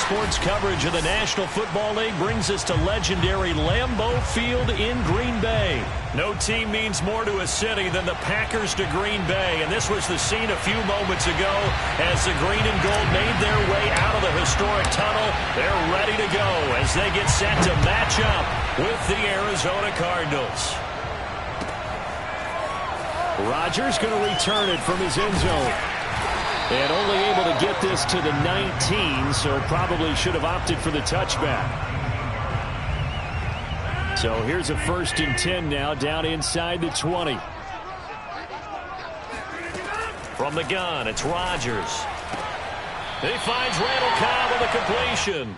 Sports coverage of the National Football League brings us to legendary Lambeau Field in Green Bay. No team means more to a city than the Packers to Green Bay, and this was the scene a few moments ago as the green and gold made their way out of the historic tunnel. They're ready to go as they get set to match up with the Arizona Cardinals. Rodgers going to return it from his end zone. And only able to get this to the 19, so probably should have opted for the touchback. So here's a 1st and 10 now, down inside the 20. From the gun, it's Rodgers. He finds Randall Cobb with a completion.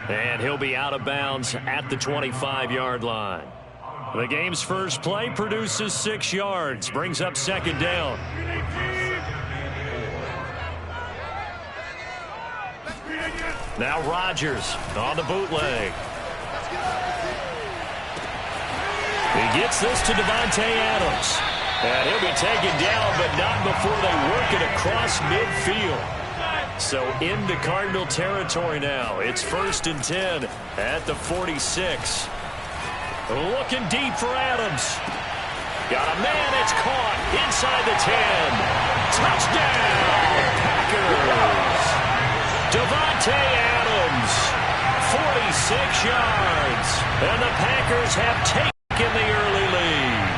And he'll be out of bounds at the 25-yard line. The game's first play produces 6 yards, brings up 2nd down. Now Rodgers on the bootleg. He gets this to Davante Adams. And he'll be taken down, but not before they work it across midfield. So into Cardinal territory now. It's 1st and 10 at the 46. Looking deep for Adams. Got a man, it's caught inside the 10. Touchdown, Packers. Davante Adams, 46 yards. And the Packers have taken the early lead.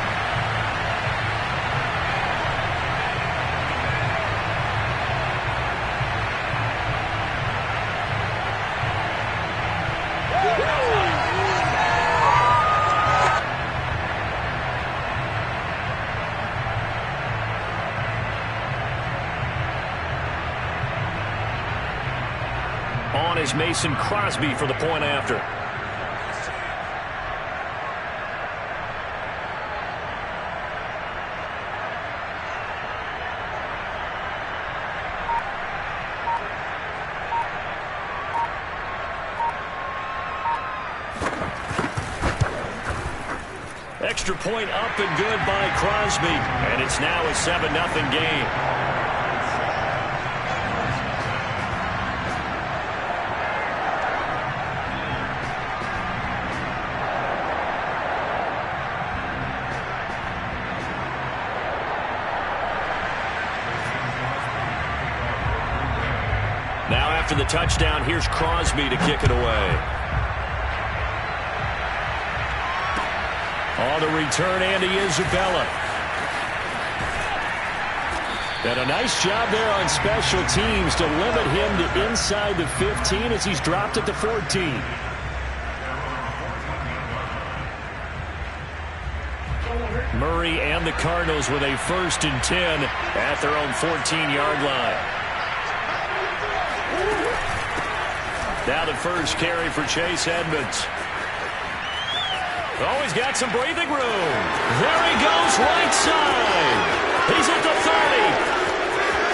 On is Mason Crosby for the point after. Extra point up and good by Crosby, and it's now a 7-0 game. Now after the touchdown, here's Crosby to kick it away. On the return, Andy Isabella. And a nice job there on special teams to limit him to inside the 15 as he's dropped at the 14. Murray and the Cardinals with a 1st and 10 at their own 14-yard line. Now the first carry for Chase Edmonds. Oh, he's got some breathing room. There he goes, right side. He's at the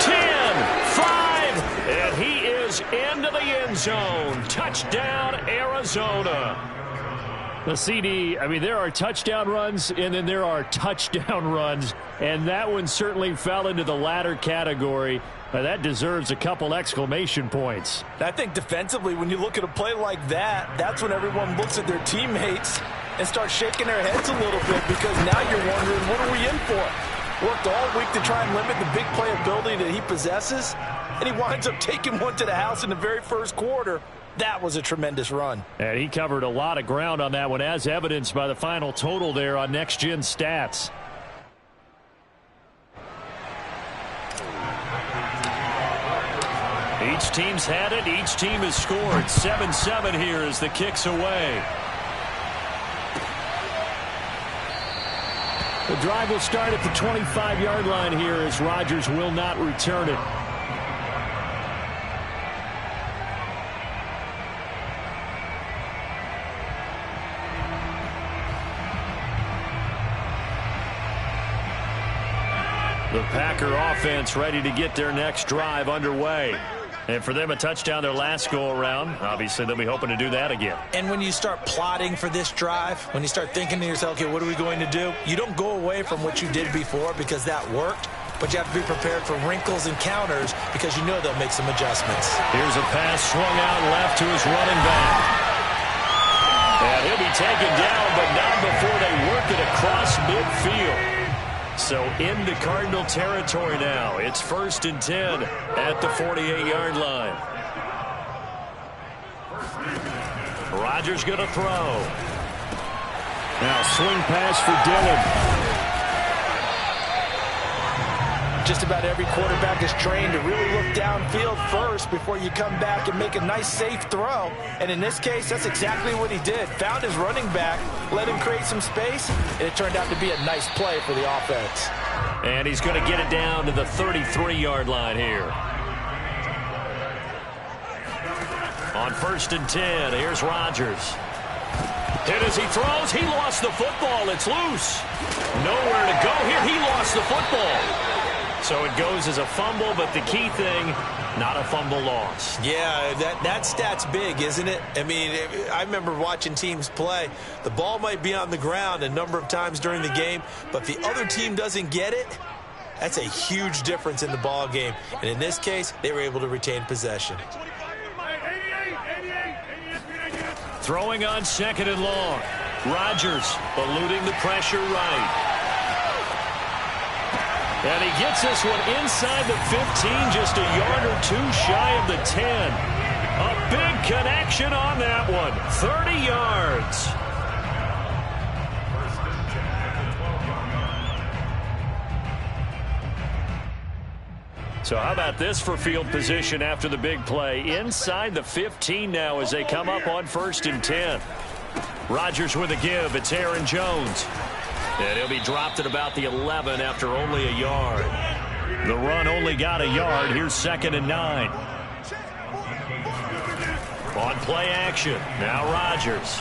30, 10, 5, and he is into the end zone. Touchdown, Arizona. The CD, I mean, there are touchdown runs, and then there are touchdown runs, and that one certainly fell into the latter category. That deserves a couple exclamation points. I think defensively, when you look at a play like that, that's when everyone looks at their teammates and starts shaking their heads a little bit, because now you're wondering, what are we in for? Worked all week to try and limit the big play ability that he possesses, and he winds up taking one to the house in the very first quarter. That was a tremendous run. And he covered a lot of ground on that one, as evidenced by the final total there on Next Gen Stats. Each team's had it. Each team has scored. 7-7 here as the kick's away. The drive will start at the 25-yard line here as Rodgers will not return it. The Packer offense ready to get their next drive underway. And for them, a touchdown their last go-around. Obviously, they'll be hoping to do that again. And when you start plotting for this drive, when you start thinking to yourself, okay, what are we going to do? You don't go away from what you did before because that worked. but you have to be prepared for wrinkles and counters because you know they'll make some adjustments. Here's a pass swung out left to his running back. And he'll be taken down, but not before they work it across midfield. So into Cardinal territory now. It's 1st and 10 at the 48-yard line. Rodgers going to throw. Now swing pass for Dillon. Just about every quarterback is trained to really look downfield first before you come back and make a nice, safe throw. And in this case, that's exactly what he did. Found his running back, let him create some space, and it turned out to be a nice play for the offense. And he's going to get it down to the 33-yard line here. On 1st and 10, here's Rodgers. Hit as he throws. He lost the football. It's loose. Nowhere to go here. He lost the football. So it goes as a fumble, but the key thing, not a fumble loss. Yeah, that stat's big, isn't it? I mean, I remember watching teams play. The ball might be on the ground a number of times during the game, but if the other team doesn't get it, that's a huge difference in the ball game. And in this case, they were able to retain possession. Throwing on 2nd and long. Rodgers eluding the pressure right. And he gets this one inside the 15, just a yard or two shy of the 10. A big connection on that one. 30 yards. So how about this for field position after the big play? Inside the 15 now as they come up on 1st and 10. Rodgers with a give. It's Aaron Jones. And he'll be dropped at about the 11 after only a yard. The run only got a yard. Here's 2nd and 9. On play action. Now Rodgers.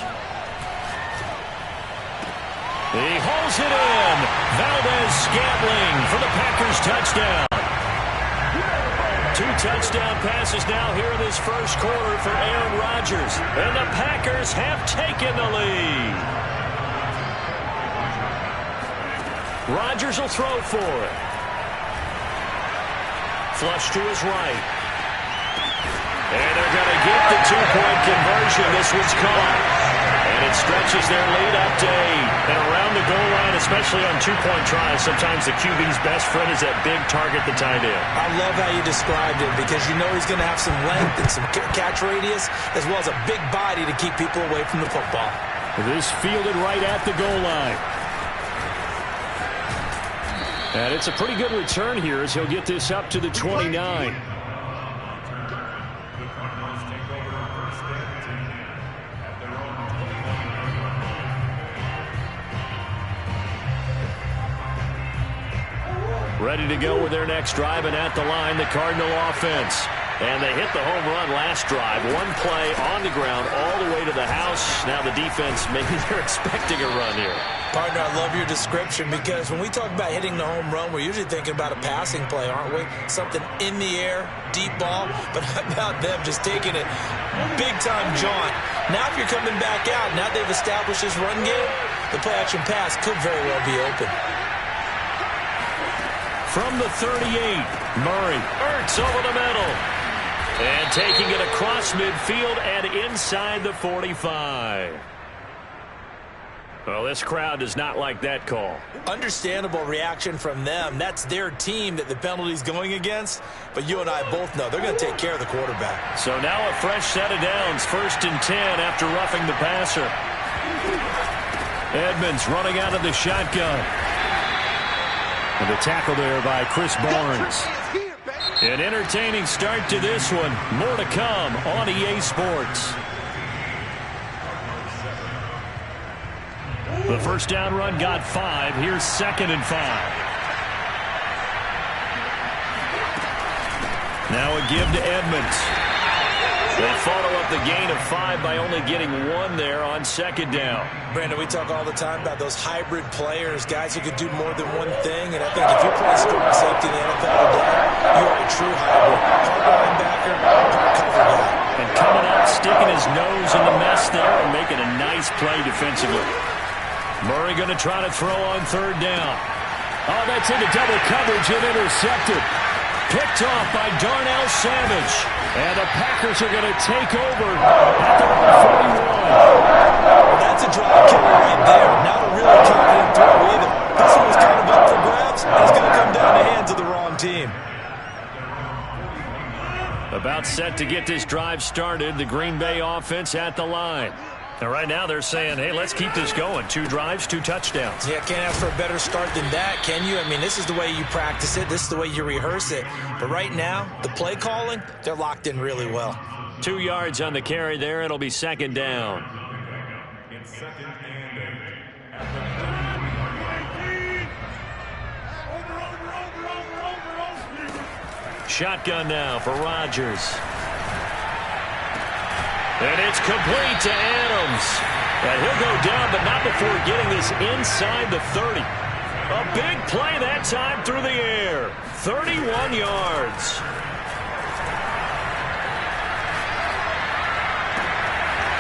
He holds it in. Valdez-Scantling for the Packers touchdown. 2 touchdown passes now here in this first quarter for Aaron Rodgers. And the Packers have taken the lead. Rodgers will throw for it. Flush to his right. And they're going to get the 2-point conversion. This one's caught. And it stretches their lead up to 8. And around the goal line, especially on 2-point tries, sometimes the QB's best friend is that big target, the tight end. I love how you described it because you know he's going to have some length and some catch radius as well as a big body to keep people away from the football. This fielded right at the goal line. And it's a pretty good return here as he'll get this up to the 29. Ready to go with their next drive, and at the line, the Cardinal offense. And they hit the home run last drive. One play on the ground all the way to the house. Now the defense, maybe they're expecting a run here. Partner, I love your description because when we talk about hitting the home run, we're usually thinking about a passing play, aren't we? Something in the air, deep ball. But how about them just taking it big-time jaunt? Now if you're coming back out, now they've established this run game, the play-action pass could very well be open. From the 38, Murray. Ertz over the middle. And taking it across midfield and inside the 45. Well, this crowd does not like that call. Understandable reaction from them. That's their team that the penalty's going against. But you and I both know they're going to take care of the quarterback. So now a fresh set of downs. 1st and 10 after roughing the passer. Edmonds running out of the shotgun. And the tackle there by Chris Barnes. An entertaining start to this one. More to come on EA Sports. The first down run got 5. Here's 2nd and 5. Now a give to Edmonds. They follow up the gain of 5 by only getting 1 there on 2nd down. Brandon, we talk all the time about those hybrid players, guys who could do more than one thing. And I think if you're playing strong safety in the NFL today, you are a true hybrid. Hard linebacker, hard cover guy. And coming up, sticking his nose in the mess there and making a nice play defensively. Murray going to try to throw on 3rd down. Oh, that's into double coverage and intercepted. Picked off by Darnell Savage. And the Packers are going to take over at the 41. Well, that's a drive killer right there. Not a really confident throw either. This one was kind of up for grabs, and it's going to come down the hands of the wrong team. About set to get this drive started. The Green Bay offense at the line. And right now they're saying, hey, let's keep this going. 2 drives, 2 touchdowns. Yeah, can't ask for a better start than that, can you? I mean, this is the way you practice it. This is the way you rehearse it. But right now, the play calling, they're locked in really well. 2 yards on the carry there. It'll be second down. Shotgun now for Rodgers. And it's complete to Adams. And he'll go down, but not before getting this inside the 30. A big play that time through the air. 31 yards.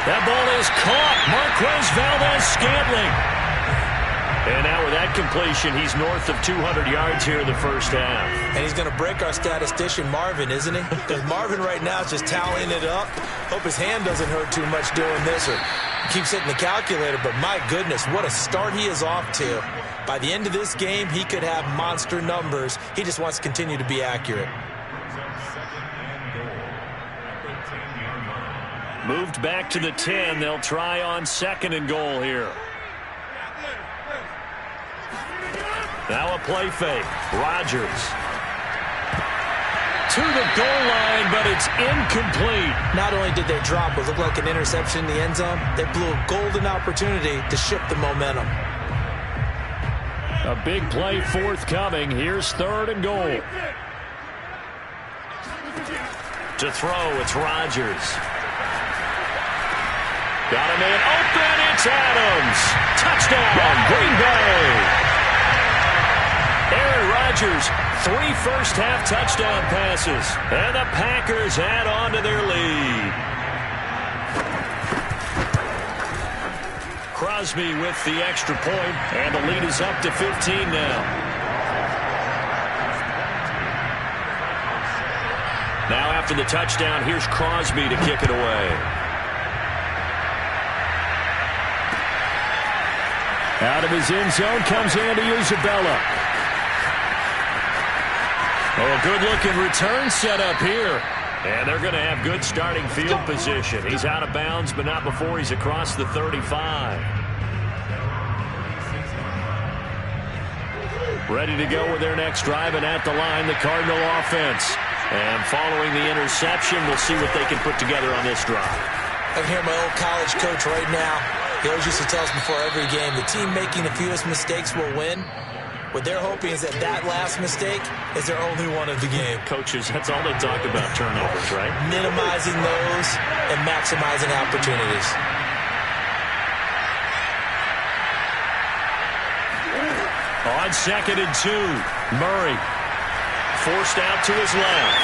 That ball is caught. Marquez Valdez-Scantling. And now with that completion, he's north of 200 yards here in the first half. And he's going to break our statistician, Marvin, isn't he? Because Marvin right now is just tallying it up. Hope his hand doesn't hurt too much doing this or keeps hitting the calculator. But my goodness, what a start he is off to. By the end of this game, he could have monster numbers. He just wants to continue to be accurate. Moved back to the 10. They'll try on second and goal here. Now a play fake. Rodgers. To the goal line, but it's incomplete. Not only did they drop what looked like an interception in the end zone, they blew a golden opportunity to shift the momentum. A big play forthcoming. Here's third and goal. To throw, it's Rodgers. Got him in open. It's Adams. Touchdown, Green Bay. Aaron Rodgers, 3 first-half touchdown passes. And the Packers add on to their lead. Crosby with the extra point, and the lead is up to 15 now. Now after the touchdown, here's Crosby to kick it away. Out of his end zone comes Andy Isabella. Oh, good-looking return set up here. And they're going to have good starting field position. He's out of bounds, but not before he's across the 35. Ready to go with their next drive, and at the line, the Cardinal offense. And following the interception, we'll see what they can put together on this drive. I can hear my old college coach right now. He always used to tell us before every game, the team making the fewest mistakes will win. What they're hoping is that that last mistake is their only one of the game. Coaches, that's all they talk about, turnovers, right? Minimizing those and maximizing opportunities. On second and 2, Murray forced out to his left.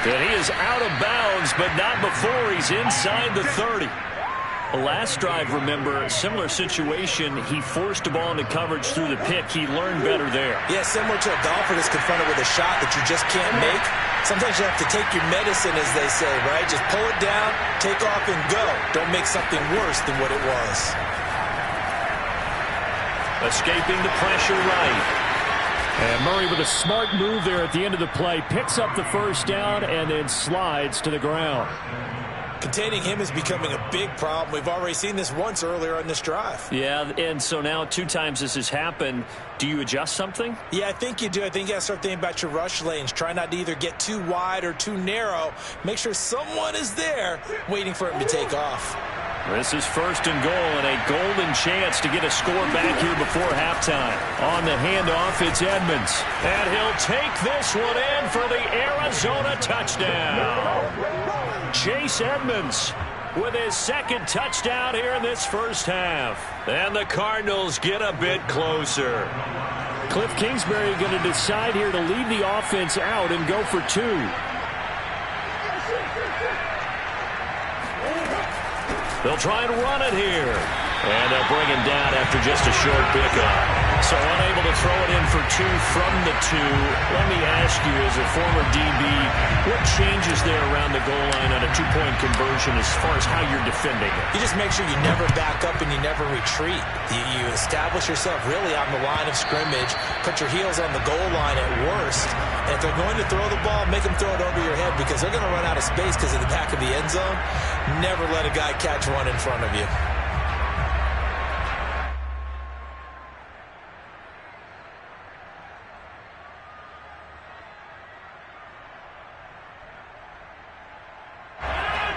And he is out of bounds, but not before he's inside the 30. Last drive, remember, similar situation. He forced a ball into coverage through the pick. He learned better there. Yeah, similar to a golfer that's confronted with a shot that you just can't make. Sometimes you have to take your medicine, as they say, right? Just pull it down, take off, and go. Don't make something worse than what it was. Escaping the pressure right. And Murray with a smart move there at the end of the play. Picks up the first down and then slides to the ground. Containing him is becoming a big problem. We've already seen this once earlier on this drive. Yeah, and so now 2 times this has happened. Do you adjust something? Yeah, I think you do. I think you got to start thinking about your rush lanes. Try not to either get too wide or too narrow. Make sure someone is there waiting for him to take off. This is first and goal and a golden chance to get a score back here before halftime. On the handoff, it's Edmonds. And he'll take this one in for the Arizona touchdown. Chase Edmonds with his second touchdown here in this first half. And the Cardinals get a bit closer. Cliff Kingsbury going to decide here to leave the offense out and go for 2. They'll try and run it here. And they'll bring him down after just a short pickup. So unable to throw it in for 2 from the 2. Let me ask you, as a former DB, what changes there around the goal line on a 2-point conversion as far as how you're defending it? You just make sure you never back up and you never retreat. You establish yourself really on the line of scrimmage, put your heels on the goal line at worst, and if they're going to throw the ball, make them throw it over your head because they're going to run out of space because of the back of the end zone. Never let a guy catch one in front of you.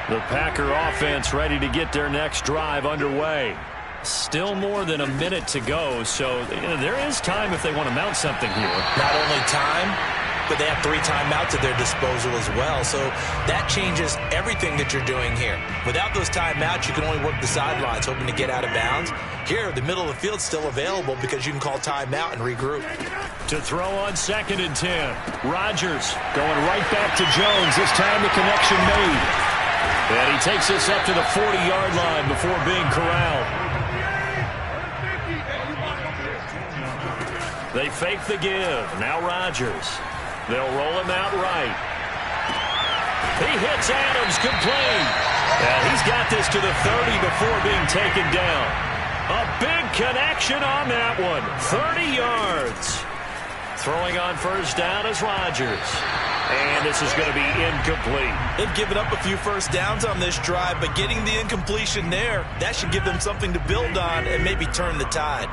The Packer offense ready to get their next drive underway. Still more than a minute to go, so there is time if they want to mount something here. Not only time, but they have 3 timeouts at their disposal as well, so that changes everything that you're doing here. Without those timeouts, you can only work the sidelines, hoping to get out of bounds. Here, the middle of the field's still available because you can call timeout and regroup. To throw on 2nd and 10. Rodgers going right back to Jones. This time the connection made. And he takes this up to the 40-yard line before being corralled. They fake the give. Now Rodgers. They'll roll him out right. He hits Adams complete. And he's got this to the 30 before being taken down. A big connection on that one. 30 yards. Throwing on 1st down is Rodgers. And this is going to be incomplete. They've given up a few 1st downs on this drive, but getting the incompletion there, that should give them something to build on and maybe turn the tide.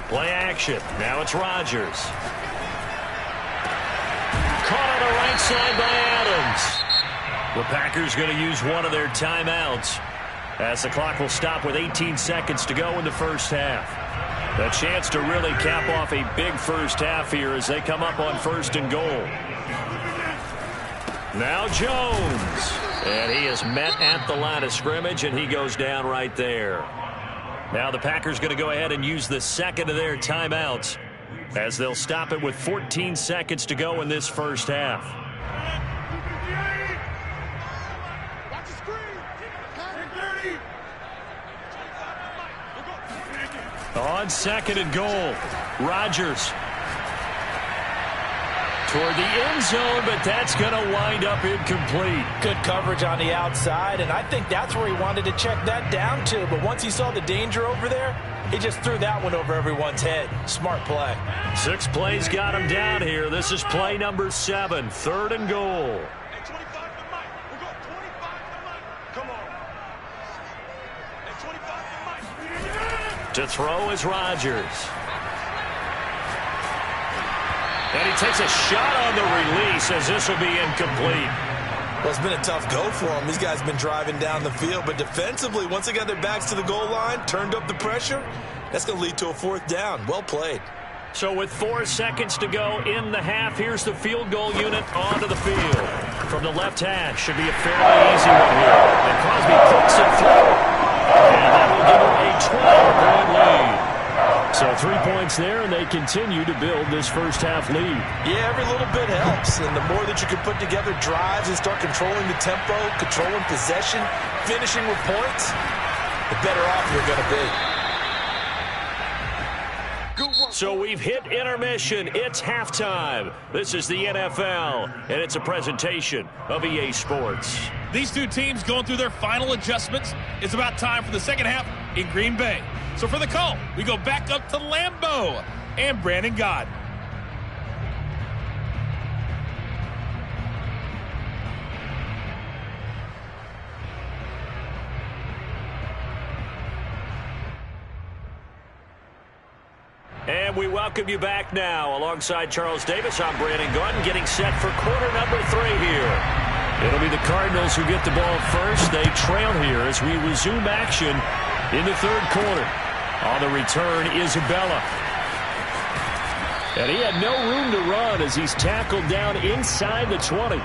Play action. Now it's Rodgers. Caught on the right side by Adams. The Packers going to use one of their timeouts as the clock will stop with 18 seconds to go in the 1st half. A chance to really cap off a big 1st half here as they come up on 1st and goal. Now Jones. And he is met at the line of scrimmage, and he goes down right there. Now the Packers going to go ahead and use the 2nd of their timeouts as they'll stop it with 14 seconds to go in this 1st half. On 2nd and goal, Rodgers toward the end zone, but that's going to wind up incomplete. Good coverage on the outside, and I think that's where he wanted to check that down to. But once he saw the danger over there, he just threw that one over everyone's head. Smart play. 6 plays got him down here. This is play number 7, 3rd and goal. To throw is Rodgers. And he takes a shot on the release as this will be incomplete. Well, it's been a tough go for him. These guys have been driving down the field. But defensively, once they got their backs to the goal line, turned up the pressure, that's going to lead to a 4th down. Well played. So with 4 seconds to go in the half, here's the field goal unit onto the field. From the left hash, should be a fairly easy one here. And Crosby pokes it through. And that will give him a 12-point lead. So 3 points there, and they continue to build this 1st half lead. Yeah, every little bit helps. And the more that you can put together drives and start controlling the tempo, controlling possession, finishing with points, the better off you're going to be. So we've hit intermission. It's halftime. This is the NFL, and it's a presentation of EA Sports. These 2 teams going through their final adjustments. It's about time for the 2nd half in Green Bay. So for the call, we go back up to Lambeau and Brandon Gott. And we welcome you back now. Alongside Charles Davis, I'm Brandon Gott, getting set for quarter number 3 here. It'll be the Cardinals who get the ball first. They trail here as we resume action in the 3rd quarter. On the return, Isabella. And he had no room to run as he's tackled down inside the 20.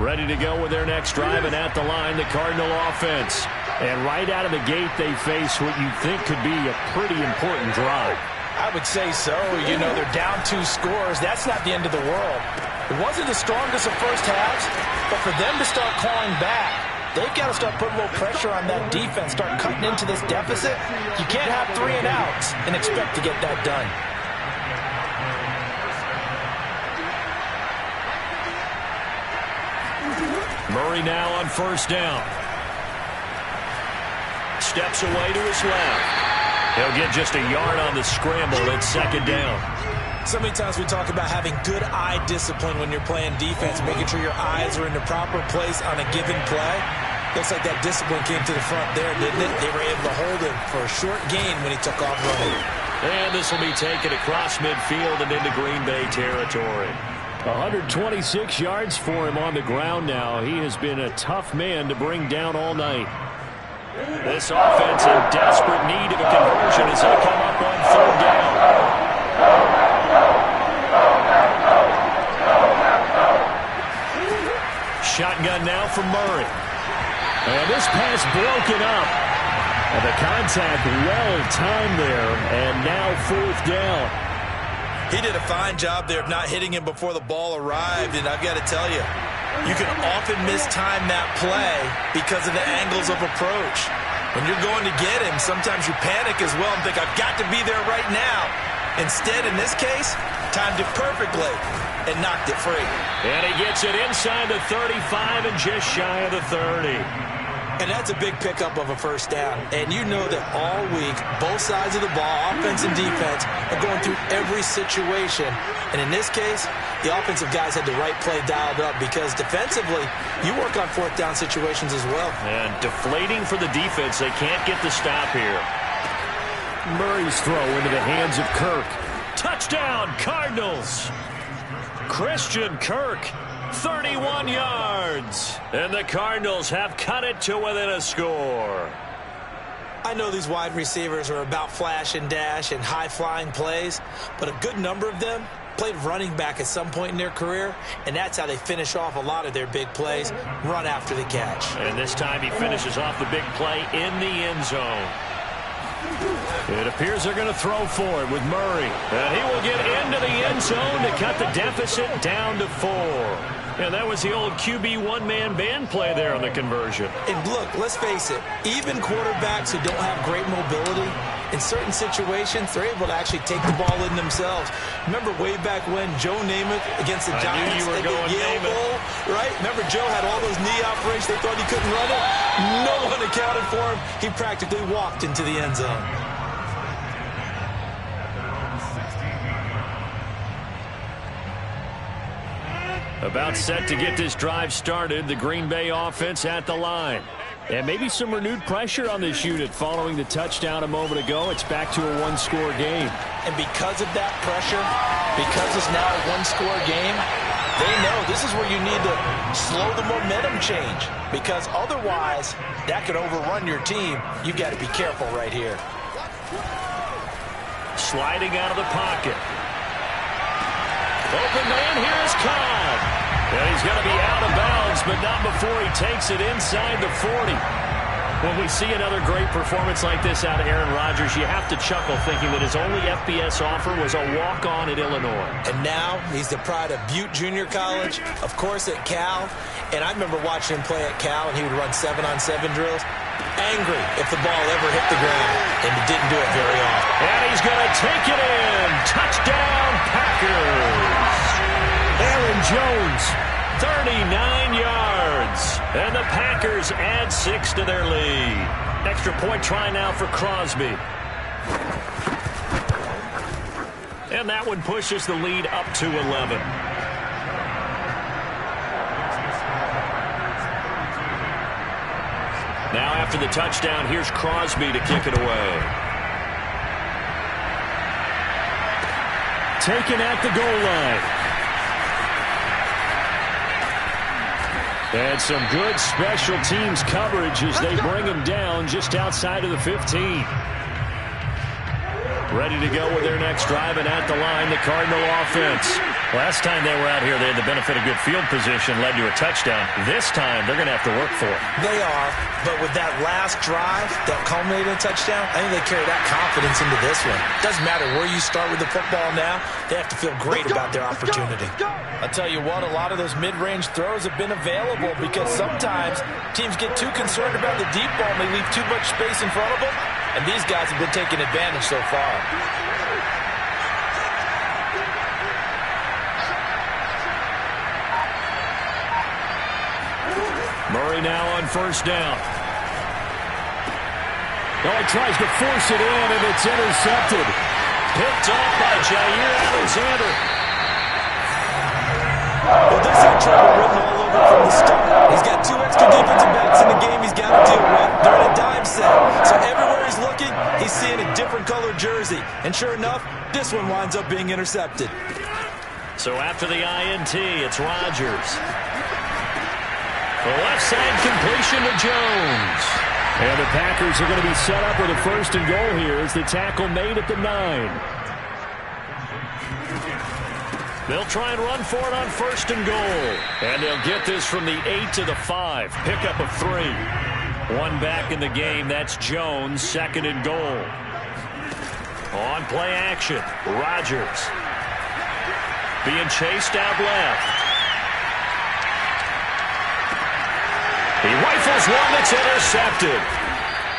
Ready to go with their next drive, and at the line, the Cardinal offense. And right out of the gate, they face what you think could be a pretty important drive. I would say so. You know, they're down 2 scores. That's not the end of the world. It wasn't the strongest of first halves, but for them to start clawing back, they've got to start putting a little pressure on that defense, start cutting into this deficit. You can't have 3 and outs and expect to get that done. Murray now on first down. Steps away to his left. He'll get just a yard on the scramble. It's second down. So many times we talk about having good eye discipline when you're playing defense, making sure your eyes are in the proper place on a given play. Looks like that discipline came to the front there, didn't it? They were able to hold him for a short gain when he took off running. And this will be taken across midfield and into Green Bay territory. 126 yards for him on the ground now. He has been a tough man to bring down all night. This offense in desperate need of a conversion as they come up on third down. Shotgun now from Murray. And this pass broken up. And the contact well-timed there. And now fourth down. He did a fine job there of not hitting him before the ball arrived. And I've got to tell you, you can often mistime that play because of the angles of approach. When you're going to get him, sometimes you panic as well and think, I've got to be there right now. Instead, in this case, timed it perfectly and knocked it free. And he gets it inside the 35 and just shy of the 30. And that's a big pickup of a first down. And you know that all week, both sides of the ball, offense and defense, are going through every situation. And in this case, the offensive guys had the right play dialed up because defensively, you work on fourth down situations as well. And deflating for the defense. They can't get the stop here. Murray's throw into the hands of Kirk. Touchdown, Cardinals. Christian Kirk. 31 yards. And the Cardinals have cut it to within a score. I know these wide receivers are about flash and dash and high-flying plays, but a good number of them played running back at some point in their career, and that's how they finish off a lot of their big plays, run after the catch. And this time he finishes off the big play in the end zone. It appears they're going to throw for it with Murray. And he will get into the end zone to cut the deficit down to 4. And that was the old QB one-man band play there on the conversion. And look, let's face it, even quarterbacks who don't have great mobility, in certain situations, they're able to actually take the ball in themselves. Remember way back when Joe Namath against the Giants, I knew you were going Yale Bowl, right? Remember Joe had all those knee operations, they thought he couldn't run it? No one accounted for him. He practically walked into the end zone. About set to get this drive started, the Green Bay offense at the line. And maybe some renewed pressure on this unit following the touchdown a moment ago. It's back to a one-score game. And because of that pressure, because it's now a one-score game, they know this is where you need to slow the momentum change. Because otherwise, that could overrun your team. You've got to be careful right here. Sliding out of the pocket. Open man, here's Cobb. And he's going to be out of bounds, but not before he takes it inside the 40. When we see another great performance like this out of Aaron Rodgers, you have to chuckle thinking that his only FBS offer was a walk-on at Illinois. And now he's the pride of Butte Junior College, of course at Cal. And I remember watching him play at Cal, and he would run 7-on-7 drills. Angry if the ball ever hit the ground, and he didn't do it very often. And he's going to take it in. Touchdown, Packers. Aaron Jones, 39 yards. And the Packers add 6 to their lead. Extra point try now for Crosby. And that one pushes the lead up to 11. Now after the touchdown, here's Crosby to kick it away. Taken at the goal line. And some good special teams coverage as they bring him down just outside of the 15. Ready to go with their next drive, and at the line, the Cardinal offense. Last time they were out here, they had the benefit of good field position, led to a touchdown. This time, they're going to have to work for it. They are, but with that last drive that culminated in a touchdown, I think they carry that confidence into this one. Doesn't matter where you start with the football now, they have to feel great about their opportunity. I'll tell you what, a lot of those mid-range throws have been available because sometimes teams get too concerned about the deep ball and they leave too much space in front of them, and these guys have been taking advantage so far. Murray now on first down. Oh, he tries to force it in, and it's intercepted. Picked off by Jair Alexander. Well, this had trouble written all over from the start. He's got 2 extra defensive backs in the game he's got to deal with. They're in a dime set. So everywhere he's looking, he's seeing a different colored jersey. And sure enough, this one winds up being intercepted. So after the INT, it's Rodgers. The left side completion to Jones. And the Packers are going to be set up with a first and goal here as the tackle made at the 9. They'll try and run for it on first and goal. And they'll get this from the 8 to the 5. Pickup of 3. One back in the game. That's Jones, second and goal. On play action, Rodgers. Being chased out left. He rifles one that's intercepted.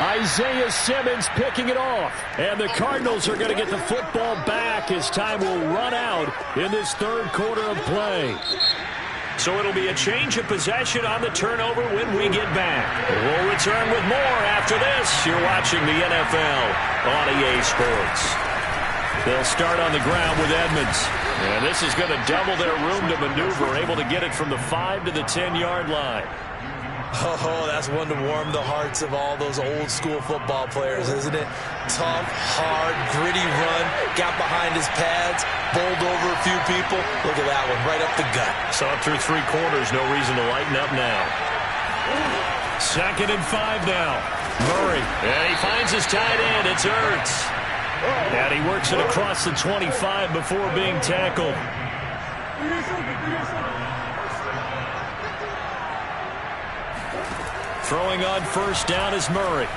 Isaiah Simmons picking it off. And the Cardinals are going to get the football back as time will run out in this third quarter of play. So it'll be a change of possession on the turnover when we get back. We'll return with more after this. You're watching the NFL on EA Sports. They'll start on the ground with Edmonds. And this is going to double their room to maneuver, able to get it from the 5 to the 10-yard line. Oh, that's one to warm the hearts of all those old-school football players, isn't it? Tough, hard, gritty run, got behind his pads, bowled over a few people. Look at that one, right up the gut. Saw it through 3 quarters, no reason to lighten up now. Second and 5 now. Murray, and he finds his tight end, it's Ertz. And he works it across the 25 before being tackled. Throwing on first down is Murray.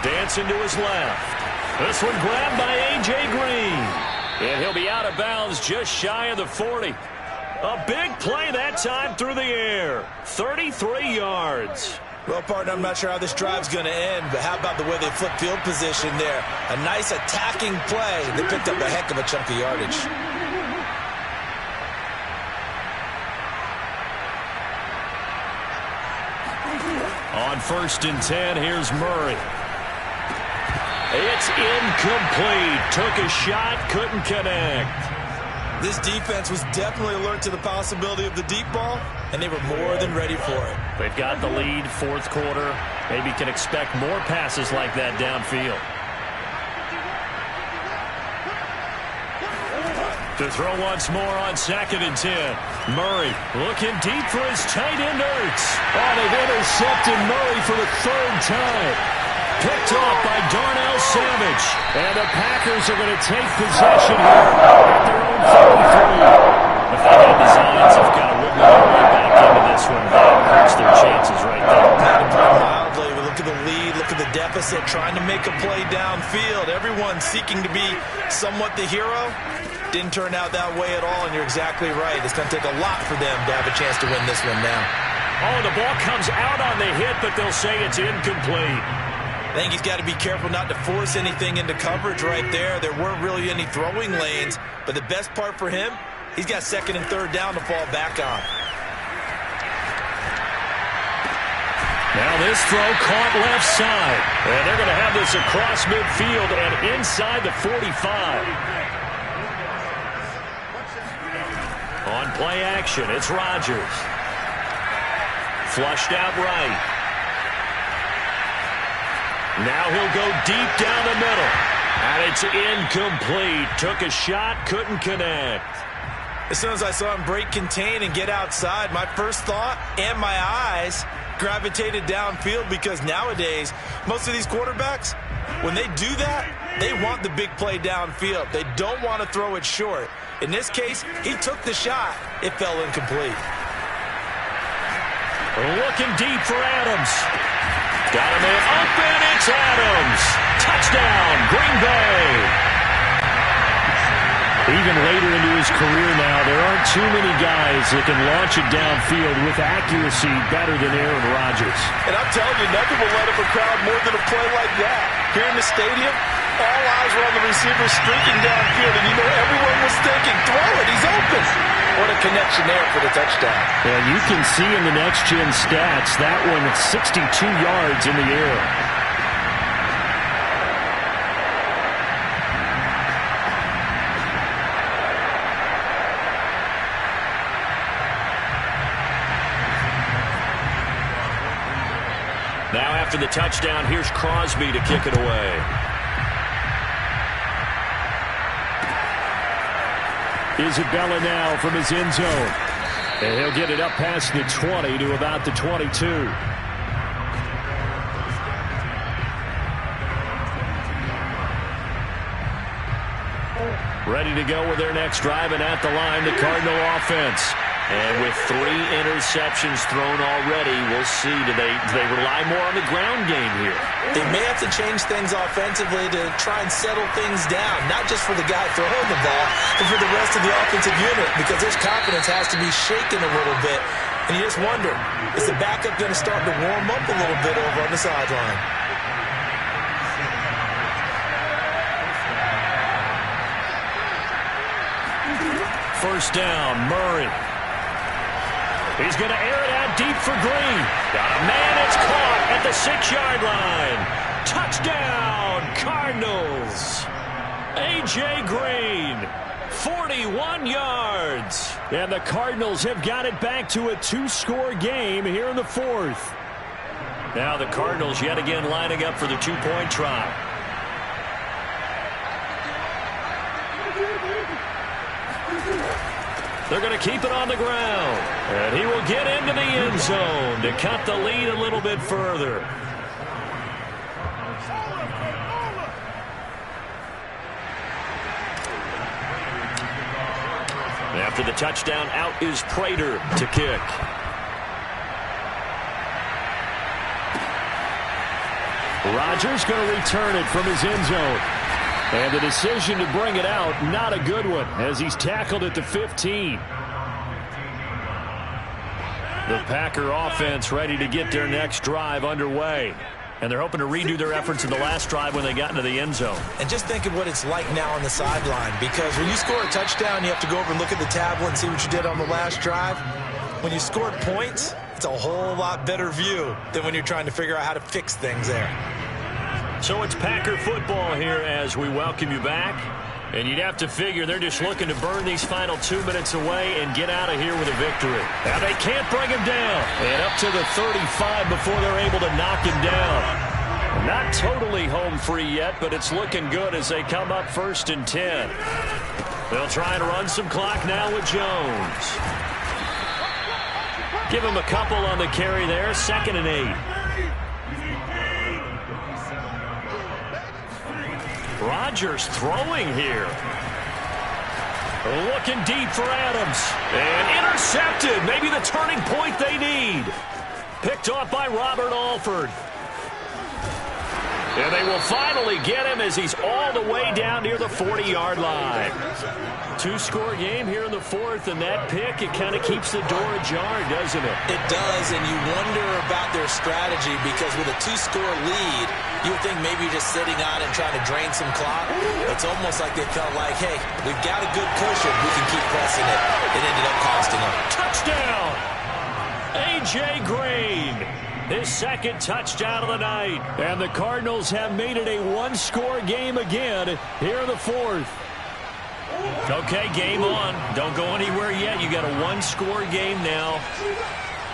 Dancing to his left. This one grabbed by A.J. Green. And he'll be out of bounds just shy of the 40. A big play that time through the air. 33 yards. Well, partner, I'm not sure how this drive's going to end, but how about the way they flip field position there? A nice attacking play. They picked up a heck of a chunk of yardage. On first and 10, here's Murray. It's incomplete. Took a shot, couldn't connect. This defense was definitely alert to the possibility of the deep ball, and they were more than ready for it. They've got the lead, fourth quarter. Maybe can expect more passes like that downfield. To throw once more on second and 10. Murray looking deep for his tight end Ertz. Oh, they've intercepted Murray for the 3rd time. Picked off by Darnell Savage. And the Packers are going to take possession here at their own 33. If they had designs of kind of wiggling their way back into this one, that hurts their chances right there. Had to play mildly. Look at the lead. Look at the deficit. Trying to make a play downfield. Everyone seeking to be somewhat the hero. Didn't turn out that way at all, and you're exactly right. It's going to take a lot for them to have a chance to win this one now. Oh, the ball comes out on the hit, but they'll say it's incomplete. I think he's got to be careful not to force anything into coverage right there. There weren't really any throwing lanes, but the best part for him, he's got second and third down to fall back on. Now this throw caught left side. And they're going to have this across midfield and inside the 45. On play action, it's Rodgers. Flushed out right. Now he'll go deep down the middle. And it's incomplete. Took a shot, couldn't connect. As soon as I saw him break contain and get outside, my first thought and my eyes gravitated downfield, because nowadays, most of these quarterbacks, when they do that, they want the big play downfield. They don't want to throw it short. In this case, he took the shot. It fell incomplete. Looking deep for Adams. Got him in open. It's Adams. Touchdown, Green Bay. Even later into his career now, there aren't too many guys that can launch it downfield with accuracy better than Aaron Rodgers. And I'm telling you, nothing will let up a crowd more than a play like that. Here in the stadium, all eyes were on the receiver streaking downfield, and you know everyone was thinking, throw it, he's open. What a connection there for the touchdown. And you can see in the next-gen stats, that one 62 yards in the air. Now after the touchdown, here's Crosby to kick it away. Isabella now from his end zone. And he'll get it up past the 20 to about the 22. Ready to go with their next drive, and at the line, the Cardinal offense. And with 3 interceptions thrown already, we'll see. Do they rely more on the ground game here? They may have to change things offensively to try and settle things down, not just for the guy throwing the ball, but for the rest of the offensive unit, because his confidence has to be shaken a little bit. And you just wonder, is the backup going to start to warm up a little bit over on the sideline? First down, Murray. He's going to air it out deep for Green. Got a man, it's caught at the 6-yard line. Touchdown, Cardinals. A.J. Green, 41 yards. And the Cardinals have got it back to a 2-score game here in the 4th. Now the Cardinals yet again lining up for the 2-point try. They're going to keep it on the ground. And he will get into the end zone to cut the lead a little bit further. After the touchdown, out is Prater to kick. Rodgers going to return it from his end zone. And the decision to bring it out, not a good one, as he's tackled at the 15. The Packer offense ready to get their next drive underway. And they're hoping to redo their efforts in the last drive when they got into the end zone. And just think of what it's like now on the sideline, because when you score a touchdown, you have to go over and look at the tablet and see what you did on the last drive. When you scored points, it's a whole lot better view than when you're trying to figure out how to fix things there. So it's Packer football here as we welcome you back. And you'd have to figure they're just looking to burn these final 2 minutes away and get out of here with a victory. Now they can't bring him down. And up to the 35 before they're able to knock him down. Not totally home free yet, but it's looking good as they come up 1st and 10. They'll try and run some clock now with Jones. Give him a couple on the carry there, 2nd and 8. Rodgers throwing here. Looking deep for Adams. And intercepted. Maybe the turning point they need. Picked off by Robert Alford. And they will finally get him as he's all the way down near the 40-yard line. 2-score game here in the 4th, and that pick, it kind of keeps the door ajar, doesn't it? It does, and you wonder about their strategy, because with a 2-score lead, you would think maybe you're just sitting on and trying to drain some clock. It's almost like they felt like, hey, we've got a good cushion. We can keep pressing it. It ended up costing them. Touchdown! A.J. Green. His 2nd touchdown of the night. And the Cardinals have made it a 1-score game again here in the 4th. Okay, game on. Don't go anywhere yet. You got a 1-score game now.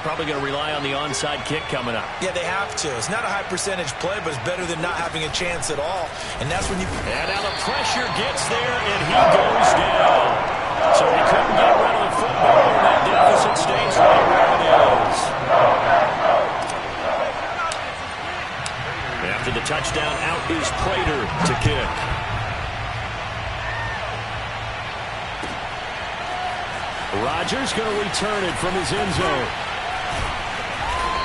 Probably going to rely on the onside kick coming up. Yeah, they have to. It's not a high percentage play, but it's better than not having a chance at all. And that's when you... And now the pressure gets there, and he goes down. So he couldn't get rid of the football, and that deficit stays right where it is. After the touchdown, out is Prater to kick. Rodgers going to return it from his end zone.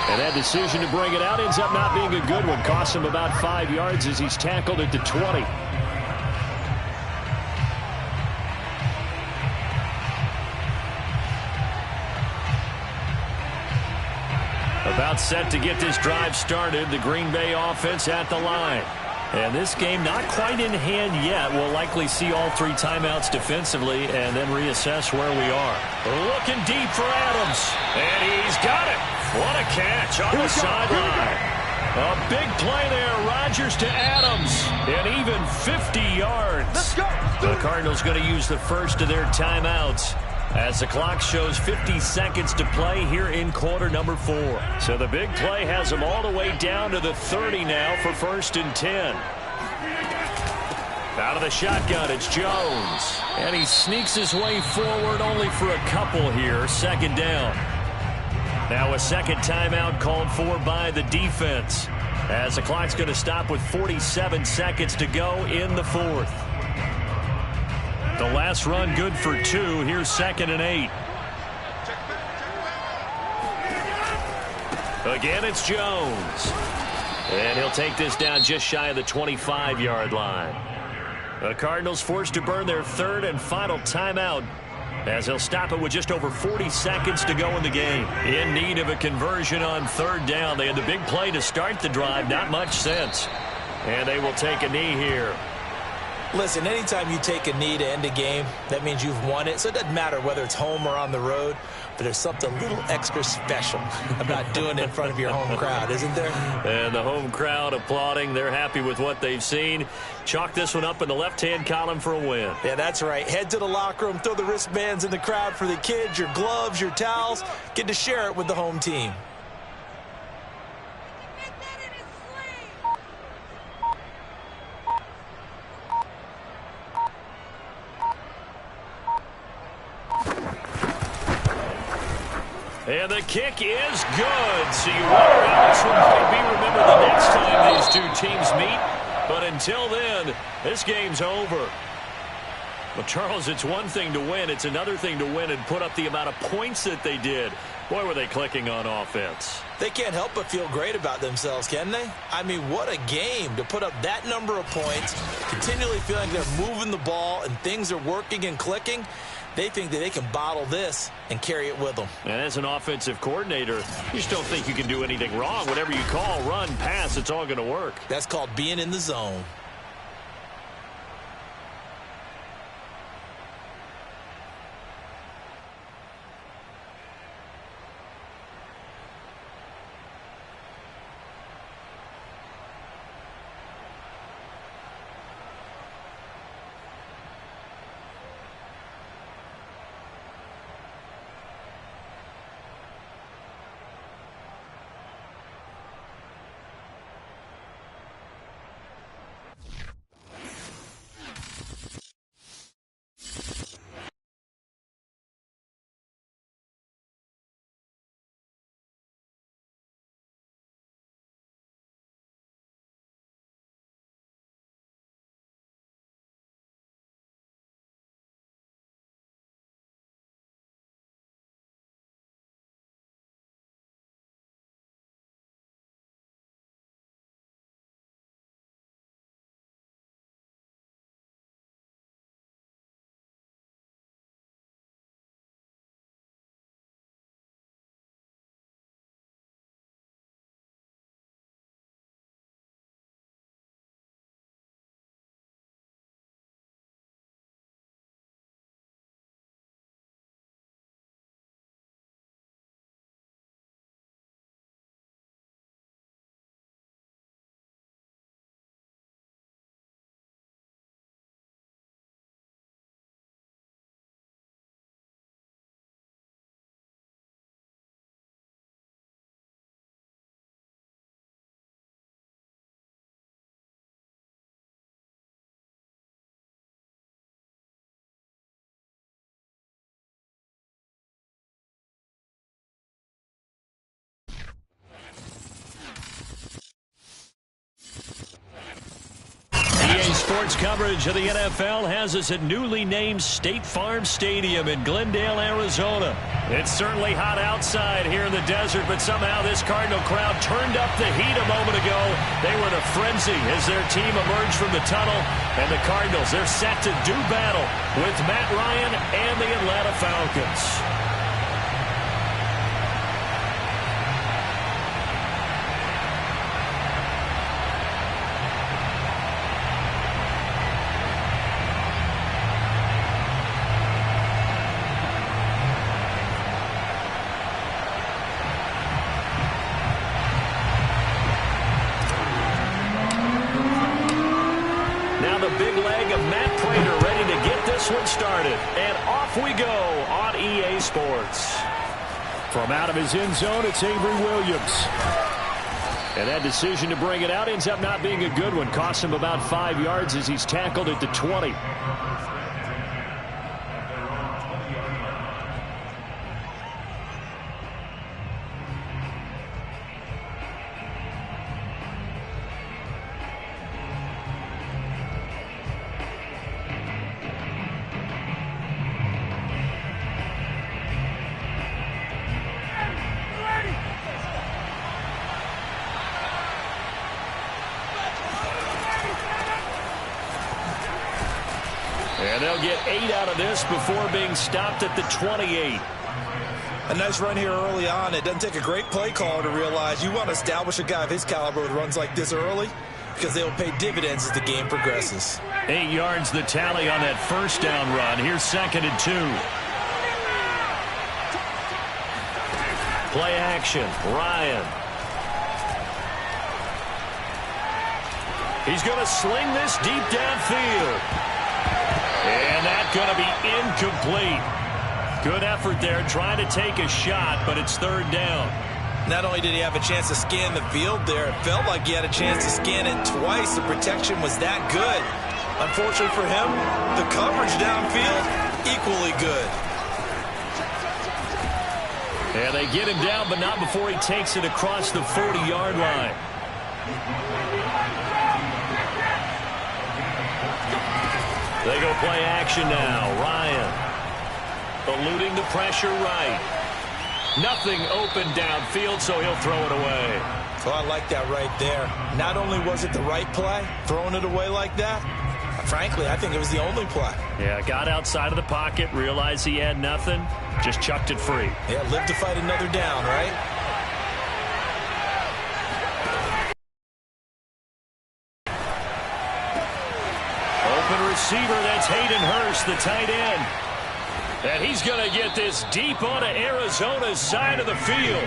And that decision to bring it out ends up not being a good one. Costs him about 5 yards as he's tackled at the 20. About set to get this drive started. The Green Bay offense at the line. And this game not quite in hand yet. We'll likely see all 3 timeouts defensively and then reassess where we are. Looking deep for Adams. And he's got it. What a catch on the sideline. A big play there. Rodgers to Adams. And even 50 yards. Let's go. The Cardinals going to use the first of their timeouts as the clock shows 50 seconds to play here in quarter number 4. So the big play has them all the way down to the 30 now for 1st and 10. Out of the shotgun, it's Jones. And he sneaks his way forward only for a couple here. 2nd down. Now a second timeout called for by the defense, as the clock's going to stop with 47 seconds to go in the 4th. The last run good for 2. Here's 2nd and 8. Again, it's Jones. And he'll take this down just shy of the 25-yard line. The Cardinals forced to burn their 3rd and final timeout, as they'll stop it with just over 40 seconds to go in the game. In need of a conversion on 3rd down. They had the big play to start the drive. Not much sense. And they will take a knee here. Listen, anytime you take a knee to end a game, that means you've won it. So it doesn't matter whether it's home or on the road, but there's something a little extra special about doing it in front of your home crowd, isn't there? And the home crowd applauding. They're happy with what they've seen. Chalk this one up in the left-hand column for a win. Yeah, that's right. Head to the locker room, throw the wristbands in the crowd for the kids, your gloves, your towels. Get to share it with the home team. And the kick is good. So you wonder how this one might be remembered the next time these two teams meet. But until then, this game's over. Well, Charles, it's one thing to win. It's another thing to win and put up the amount of points that they did. Boy, were they clicking on offense. They can't help but feel great about themselves, can they? I mean, what a game to put up that number of points, continually feeling they're moving the ball and things are working and clicking. They think that they can bottle this and carry it with them. And as an offensive coordinator, you just don't think you can do anything wrong. Whatever you call, run, pass, it's all going to work. That's called being in the zone. Sports coverage of the NFL has us at newly named State Farm Stadium in Glendale, Arizona. It's certainly hot outside here in the desert, but somehow this Cardinal crowd turned up the heat a moment ago. They were in a frenzy as their team emerged from the tunnel, and the Cardinals, they're set to do battle with Matt Ryan and the Atlanta Falcons. Started, and off we go on EA Sports. From out of his end zone, it's Avery Williams. And that decision to bring it out ends up not being a good one. Costs him about 5 yards as he's tackled at the 20. And they'll get 8 out of this before being stopped at the 28. A nice run here early on. It doesn't take a great play caller to realize you want to establish a guy of his caliber with runs like this early because they'll pay dividends as the game progresses. 8 yards the tally on that first down run. Here's 2nd and 2. Play action. Ryan. He's going to sling this deep downfield. And that's going to be incomplete. Good effort there trying to take a shot, but it's 3rd down. Not only did he have a chance to scan the field there, it felt like he had a chance to scan it twice. The protection was that good. Unfortunately for him, the coverage downfield, equally good. And they get him down, but not before he takes it across the 40-yard line. They go play action now. Ryan eluding the pressure right. Nothing open downfield, so he'll throw it away. So I like that right there. Not only was it the right play, throwing it away like that, frankly, I think it was the only play. Yeah, got outside of the pocket, realized he had nothing, just chucked it free. Yeah, live to fight another down, right? Receiver, that's Hayden Hurst, the tight end. And he's going to get this deep onto Arizona's side of the field.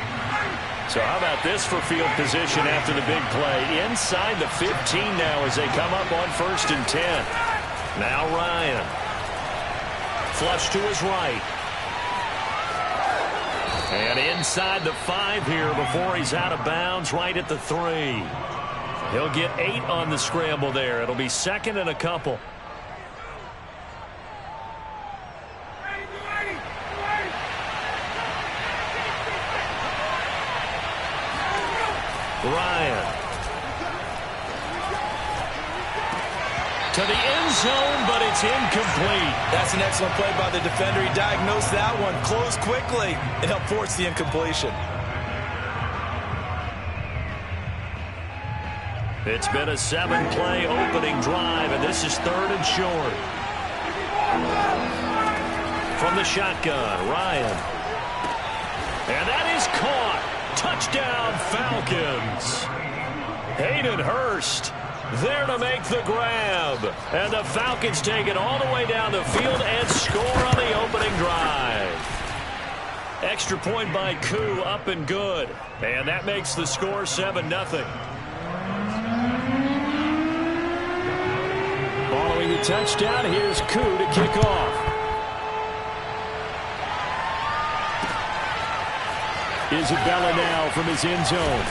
So how about this for field position after the big play? Inside the 15 now as they come up on 1st and 10. Now Ryan. Flush to his right. And inside the 5 here before he's out of bounds right at the 3. He'll get 8 on the scramble there. It'll be 2nd and a couple. Ryan. To the end zone, but it's incomplete. That's an excellent play by the defender. He diagnosed that one, closed quickly, and helped force the incompletion. It's been a 7-play opening drive, and this is 3rd and short. From the shotgun, Ryan. And that is caught. Touchdown, Falcons. Hayden Hurst there to make the grab. And the Falcons take it all the way down the field and score on the opening drive. Extra point by Koo, up and good. And that makes the score 7-0. Following the touchdown, here's Koo to kick off. Isabella now from his end zone.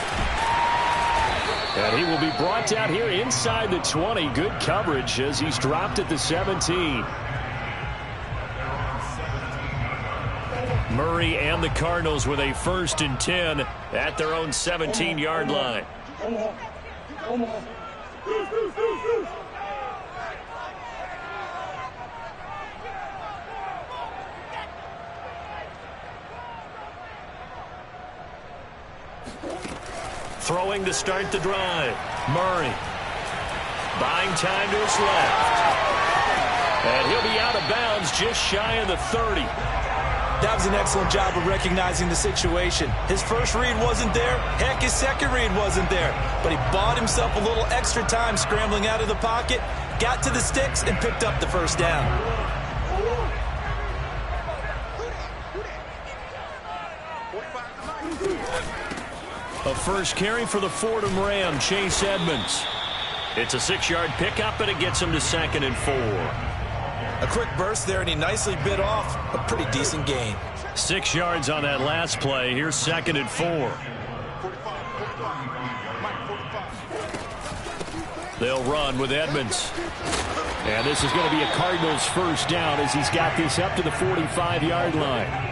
And he will be brought down here inside the 20. Good coverage as he's dropped at the 17. Murray and the Cardinals with a 1st and 10 at their own 17-yard line. Throwing to start the drive. Murray. Buying time to his left. And he'll be out of bounds just shy of the 30. That was an excellent job of recognizing the situation. His first read wasn't there. Heck, his second read wasn't there. But he bought himself a little extra time scrambling out of the pocket, got to the sticks, and picked up the first down. A first carry for the Fordham Ram, Chase Edmonds. It's a 6-yard pickup, and it gets him to 2nd and 4. A quick burst there, and he nicely bit off a pretty decent gain. 6 yards on that last play. Here's 2nd and 4. They'll run with Edmonds. And this is going to be a Cardinals first down as he's got this up to the 45-yard line.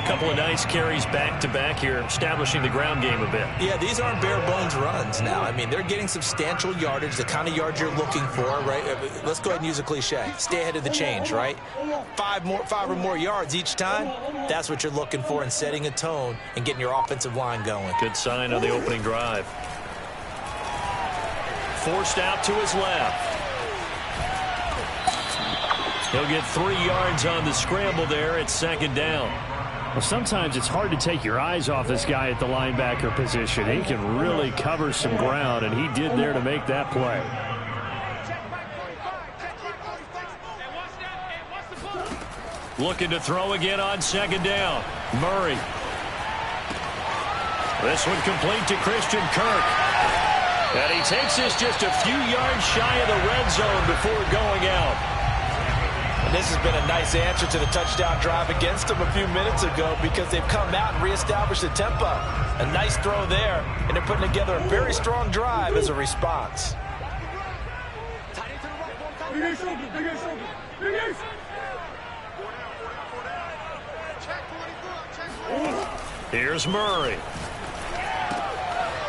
Couple of nice carries back-to-back here, establishing the ground game a bit. Yeah, these aren't bare-bones runs now. I mean, they're getting substantial yardage, the kind of yards you're looking for, right? Let's go ahead and use a cliche. Stay ahead of the change, right? 5 or more yards each time, that's what you're looking for in setting a tone and getting your offensive line going. Good sign on the opening drive. Forced out to his left. He'll get 3 yards on the scramble there at 2nd down. Well, sometimes it's hard to take your eyes off this guy at the linebacker position. He can really cover some ground, and he did there to make that play. Looking to throw again on 2nd down. Murray. This one complete to Christian Kirk. And he takes this just a few yards shy of the red zone before going out. And this has been a nice answer to the touchdown drive against them a few minutes ago because they've come out and reestablished the tempo. A nice throw there, and they're putting together a very strong drive as a response. Here's Murray.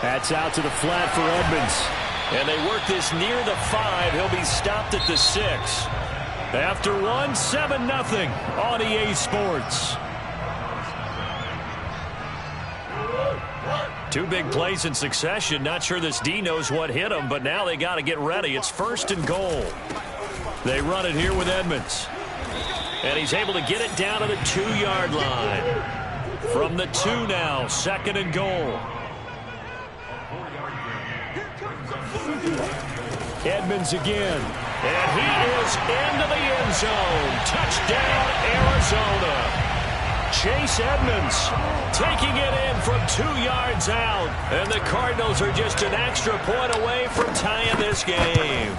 That's out to the flat for Edmonds. And they work this near the 5. He'll be stopped at the 6. After 1, 7-0 on EA Sports. 2 big plays in succession. Not sure this D knows what hit him, but now they got to get ready. It's 1st and goal. They run it here with Edmonds. And he's able to get it down to the 2-yard line. From the 2 now, 2nd and goal. Edmonds again. And he is into the end zone. Touchdown, Arizona. Chase Edmonds taking it in from 2 yards out. And the Cardinals are just an extra point away from tying this game.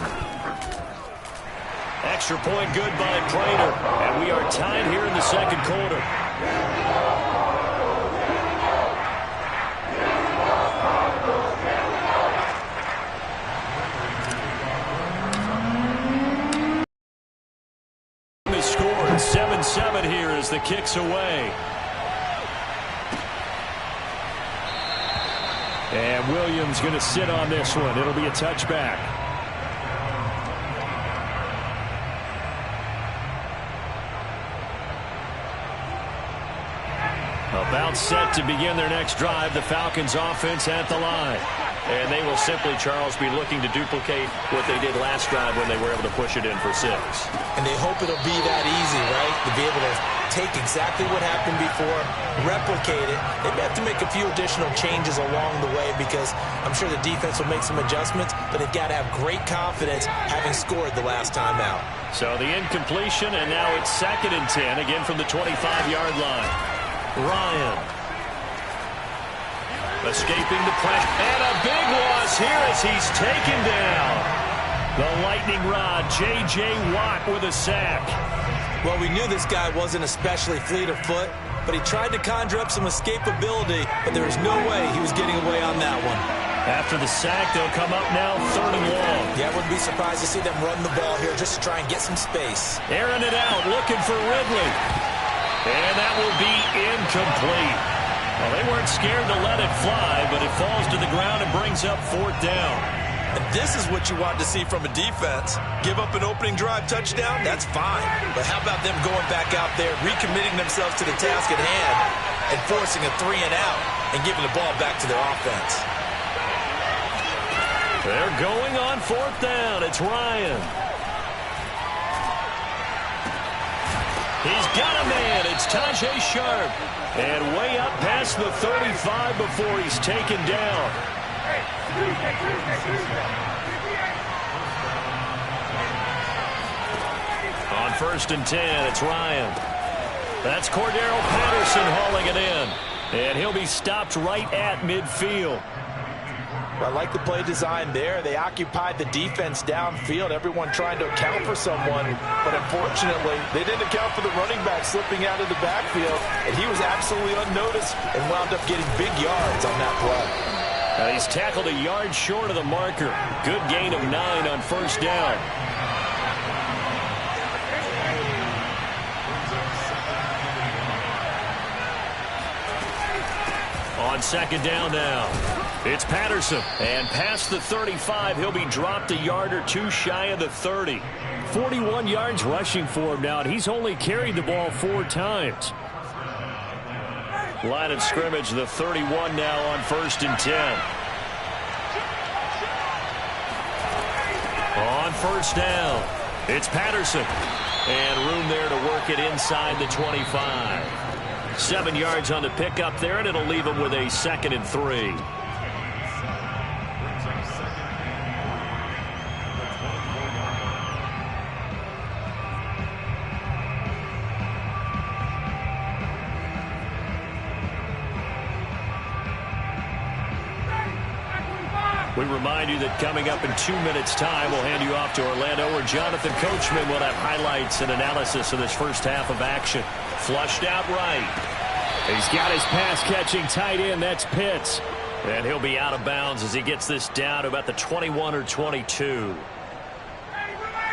Extra point good by Prater. And we are tied here in the 2nd quarter. Scored 7-7 here as the kick's away. And Williams going to sit on this one. It'll be a touchback. About set to begin their next drive. The Falcons offense at the line. And they will simply, Charles, be looking to duplicate what they did last drive when they were able to push it in for 6. And they hope it'll be that easy, right? To be able to take exactly what happened before, replicate it. They may have to make a few additional changes along the way because I'm sure the defense will make some adjustments, but they've got to have great confidence having scored the last time out. So the incompletion, and now it's 2nd and 10, again from the 25-yard line. Ryan. Escaping the pressure. And a big loss here as he's taken down. The lightning rod, J.J. Watt with a sack. Well, we knew this guy wasn't especially fleet of foot, but he tried to conjure up some escapability, but there was no way he was getting away on that one. After the sack, they'll come up now 3rd and long. Yeah, I wouldn't be surprised to see them run the ball here just to try and get some space. Airing it out, looking for Ridley. And that will be incomplete. Well, they weren't scared to let it fly, but it falls to the ground and brings up 4th down. And this is what you want to see from a defense. Give up an opening drive touchdown, that's fine. But how about them going back out there, recommitting themselves to the task at hand, and forcing a 3-and-out and giving the ball back to their offense. They're going on 4th down. It's Ryan. He's got a man. It's Tajay Sharp. And way up past the 35 before he's taken down. On 1st and 10, it's Ryan. That's Cordero Patterson hauling it in. And he'll be stopped right at midfield. I like the play design there. They occupied the defense downfield, everyone trying to account for someone. But unfortunately, they didn't account for the running back slipping out of the backfield. And he was absolutely unnoticed and wound up getting big yards on that play. He's tackled a yard short of the marker. Good gain of 9 on 1st down. On 2nd down now, it's Patterson. And past the 35, he'll be dropped a yard or 2 shy of the 30. 41 yards rushing for him now, and he's only carried the ball 4 times. Line of scrimmage, the 31 now on 1st and 10. On 1st down, it's Patterson. And room there to work it inside the 25. 7 yards on the pickup there, and it'll leave him with a 2nd and 3. We remind you that coming up in 2 minutes' time, we'll hand you off to Orlando, where Jonathan Coachman will have highlights and analysis of this first half of action. Flushed out right. He's got his pass-catching tight end. That's Pitts. And he'll be out of bounds as he gets this down to about the 21 or 22.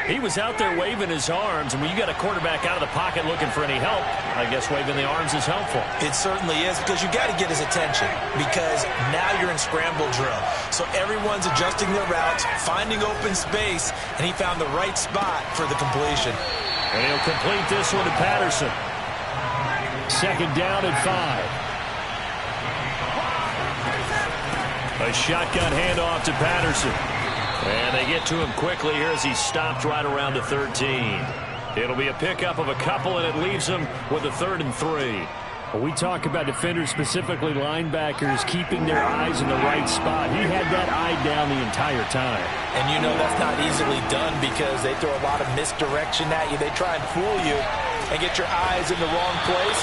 He was out there waving his arms, and when you got a quarterback out of the pocket looking for any help, I guess waving the arms is helpful. It certainly is, because you got to get his attention, because now you're in scramble drill. So everyone's adjusting their routes, finding open space, and he found the right spot for the completion. And he'll complete this one to Patterson. 2nd down and 5. A shotgun handoff to Patterson. And they get to him quickly here as he's stopped right around the 13. It'll be a pickup of a couple, and it leaves him with a 3rd and 3. When we talk about defenders, specifically linebackers, keeping their eyes in the right spot. He had that eye down the entire time. And you know that's not easily done because they throw a lot of misdirection at you. They try and fool you and get your eyes in the wrong place.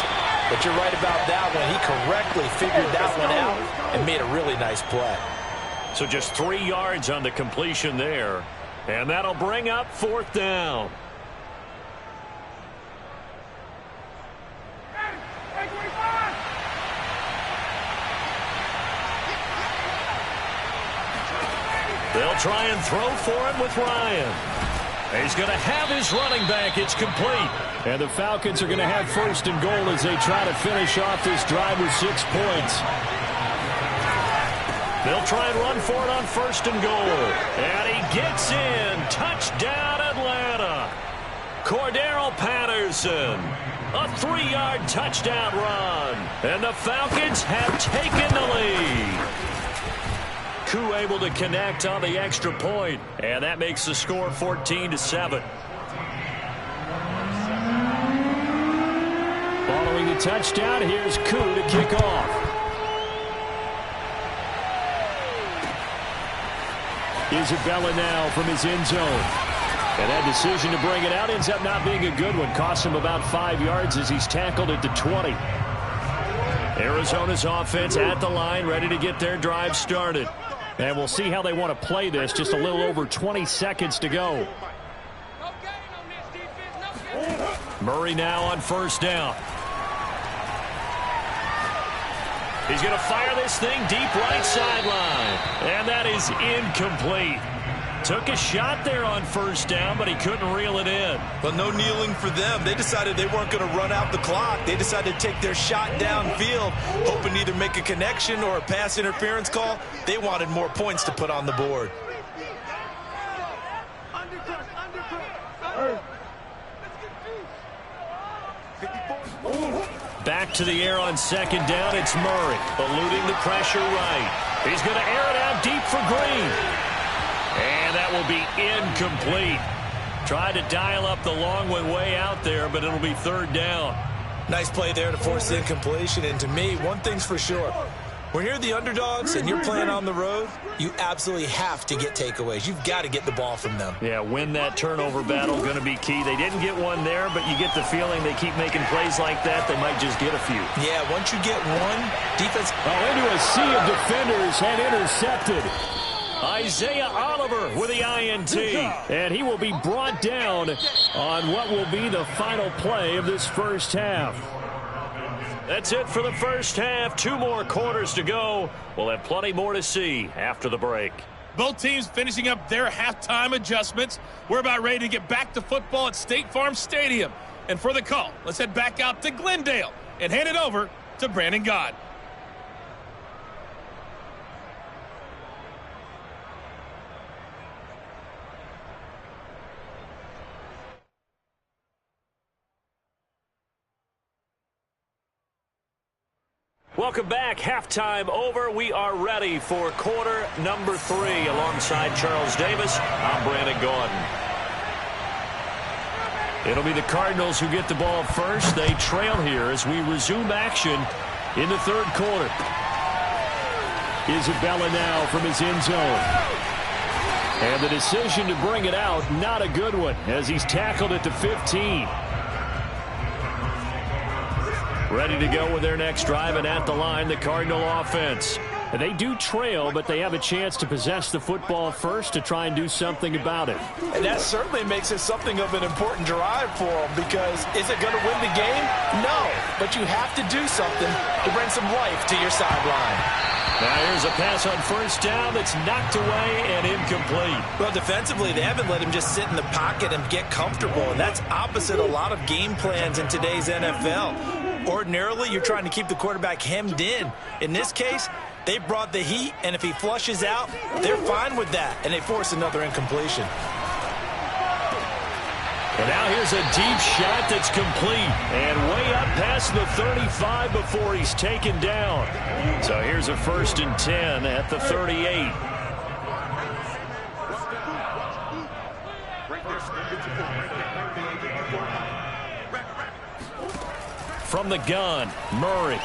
But you're right about that one. He correctly figured that one out and made a really nice play. So just 3 yards on the completion there. And that'll bring up 4th down. They'll try and throw for him with Ryan. He's going to have his running back. It's complete. And the Falcons are going to have 1st and goal as they try to finish off this drive with 6 points. They'll try and run for it on 1st and goal. And he gets in. Touchdown, Atlanta. Cordero Patterson. A 3-yard touchdown run. And the Falcons have taken the lead. Koo able to connect on the extra point. And that makes the score 14-7. Following the touchdown, here's Koo to kick off. Isabella now from his end zone. And that decision to bring it out ends up not being a good one. Costs him about 5 yards as he's tackled at the 20. Arizona's offense at the line, ready to get their drive started. And we'll see how they want to play this. Just a little over 20 seconds to go. Murray now on 1st down. He's going to fire this thing deep right sideline. And that is incomplete. Took a shot there on 1st down, but he couldn't reel it in. Well, no kneeling for them. They decided they weren't going to run out the clock. They decided to take their shot downfield, hoping to either make a connection or a pass interference call. They wanted more points to put on the board. Back to the air on second down. It's Murray, eluding the pressure right. He's going to air it out deep for Green. And that will be incomplete. Tried to dial up the long one way out there, but it'll be third down. Nice play there to force the incompletion. And to me, one thing's for sure. When you're the underdogs and you're playing on the road, you absolutely have to get takeaways. You've got to get the ball from them. Yeah, win that turnover battle, going to be key. They didn't get one there, but you get the feeling they keep making plays like that, they might just get a few. Yeah, once you get one, defense... into a sea of defenders and intercepted. Isaiah Oliver with the INT. And he will be brought down on what will be the final play of this first half. That's it for the first half. 2 more quarters to go. We'll have plenty more to see after the break. Both teams finishing up their halftime adjustments. We're about ready to get back to football at State Farm Stadium. And for the call, let's head back out to Glendale and hand it over to Brandon Gaud. Welcome back. Halftime over. We are ready for quarter number 3. Alongside Charles Davis, I'm Brandon Gaudin. It'll be the Cardinals who get the ball first. They trail here as we resume action in the third quarter. Isabella now from his end zone. And the decision to bring it out, not a good one, as he's tackled at the 15. Ready to go with their next drive, and at the line, the Cardinal offense. And they do trail, but they have a chance to possess the football first to try and do something about it. And that certainly makes it something of an important drive for them, because is it going to win the game? No, but you have to do something to bring some life to your sideline. Now here's a pass on first down that's knocked away and incomplete. Well, defensively, they haven't let him just sit in the pocket and get comfortable, and that's opposite a lot of game plans in today's NFL. Ordinarily, you're trying to keep the quarterback hemmed in. In this case, they brought the heat, and if he flushes out, they're fine with that, and they force another incompletion. And now here's a deep shot that's complete, and way up past the 35 before he's taken down. So here's a 1st and 10 at the 38. From the gun, Murray.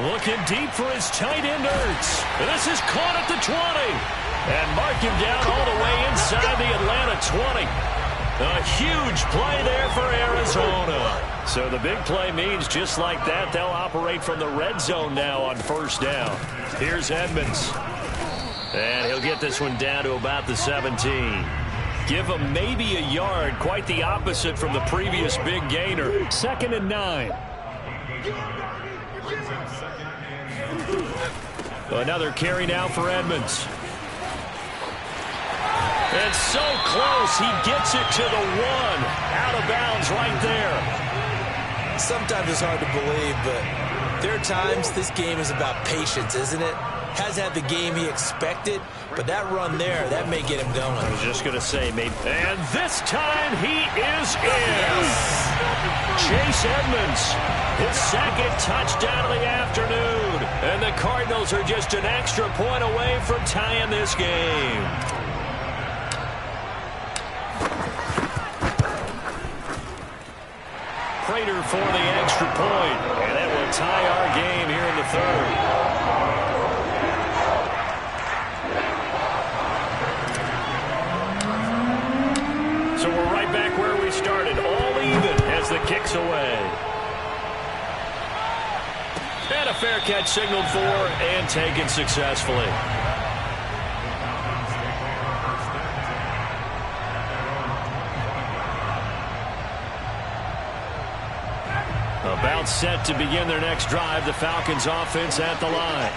Looking deep for his tight end, Ertz. This is caught at the 20. And mark him down all the way inside the Atlanta 20. A huge play there for Arizona. So the big play means just like that, they'll operate from the red zone now on first down. Here's Edmonds. And he'll get this one down to about the 17. Give him maybe a yard, quite the opposite from the previous big gainer. 2nd and 9. Another carry now for Edmonds. And so close, he gets it to the 1. Out of bounds right there. Sometimes it's hard to believe, but there are times this game is about patience, isn't it? Has had the game he expected, but that run there, that may get him going. I was just going to say, maybe. And this time he is in. Yes. Chase Edmonds, his 2nd touchdown of the afternoon. And the Cardinals are just an extra point away from tying this game. Prater for the extra point. And that will tie our game here in the third. So we're right back where we started, all even as the kick's away. And a fair catch signaled for and taken successfully. About set to begin their next drive, the Falcons offense at the line.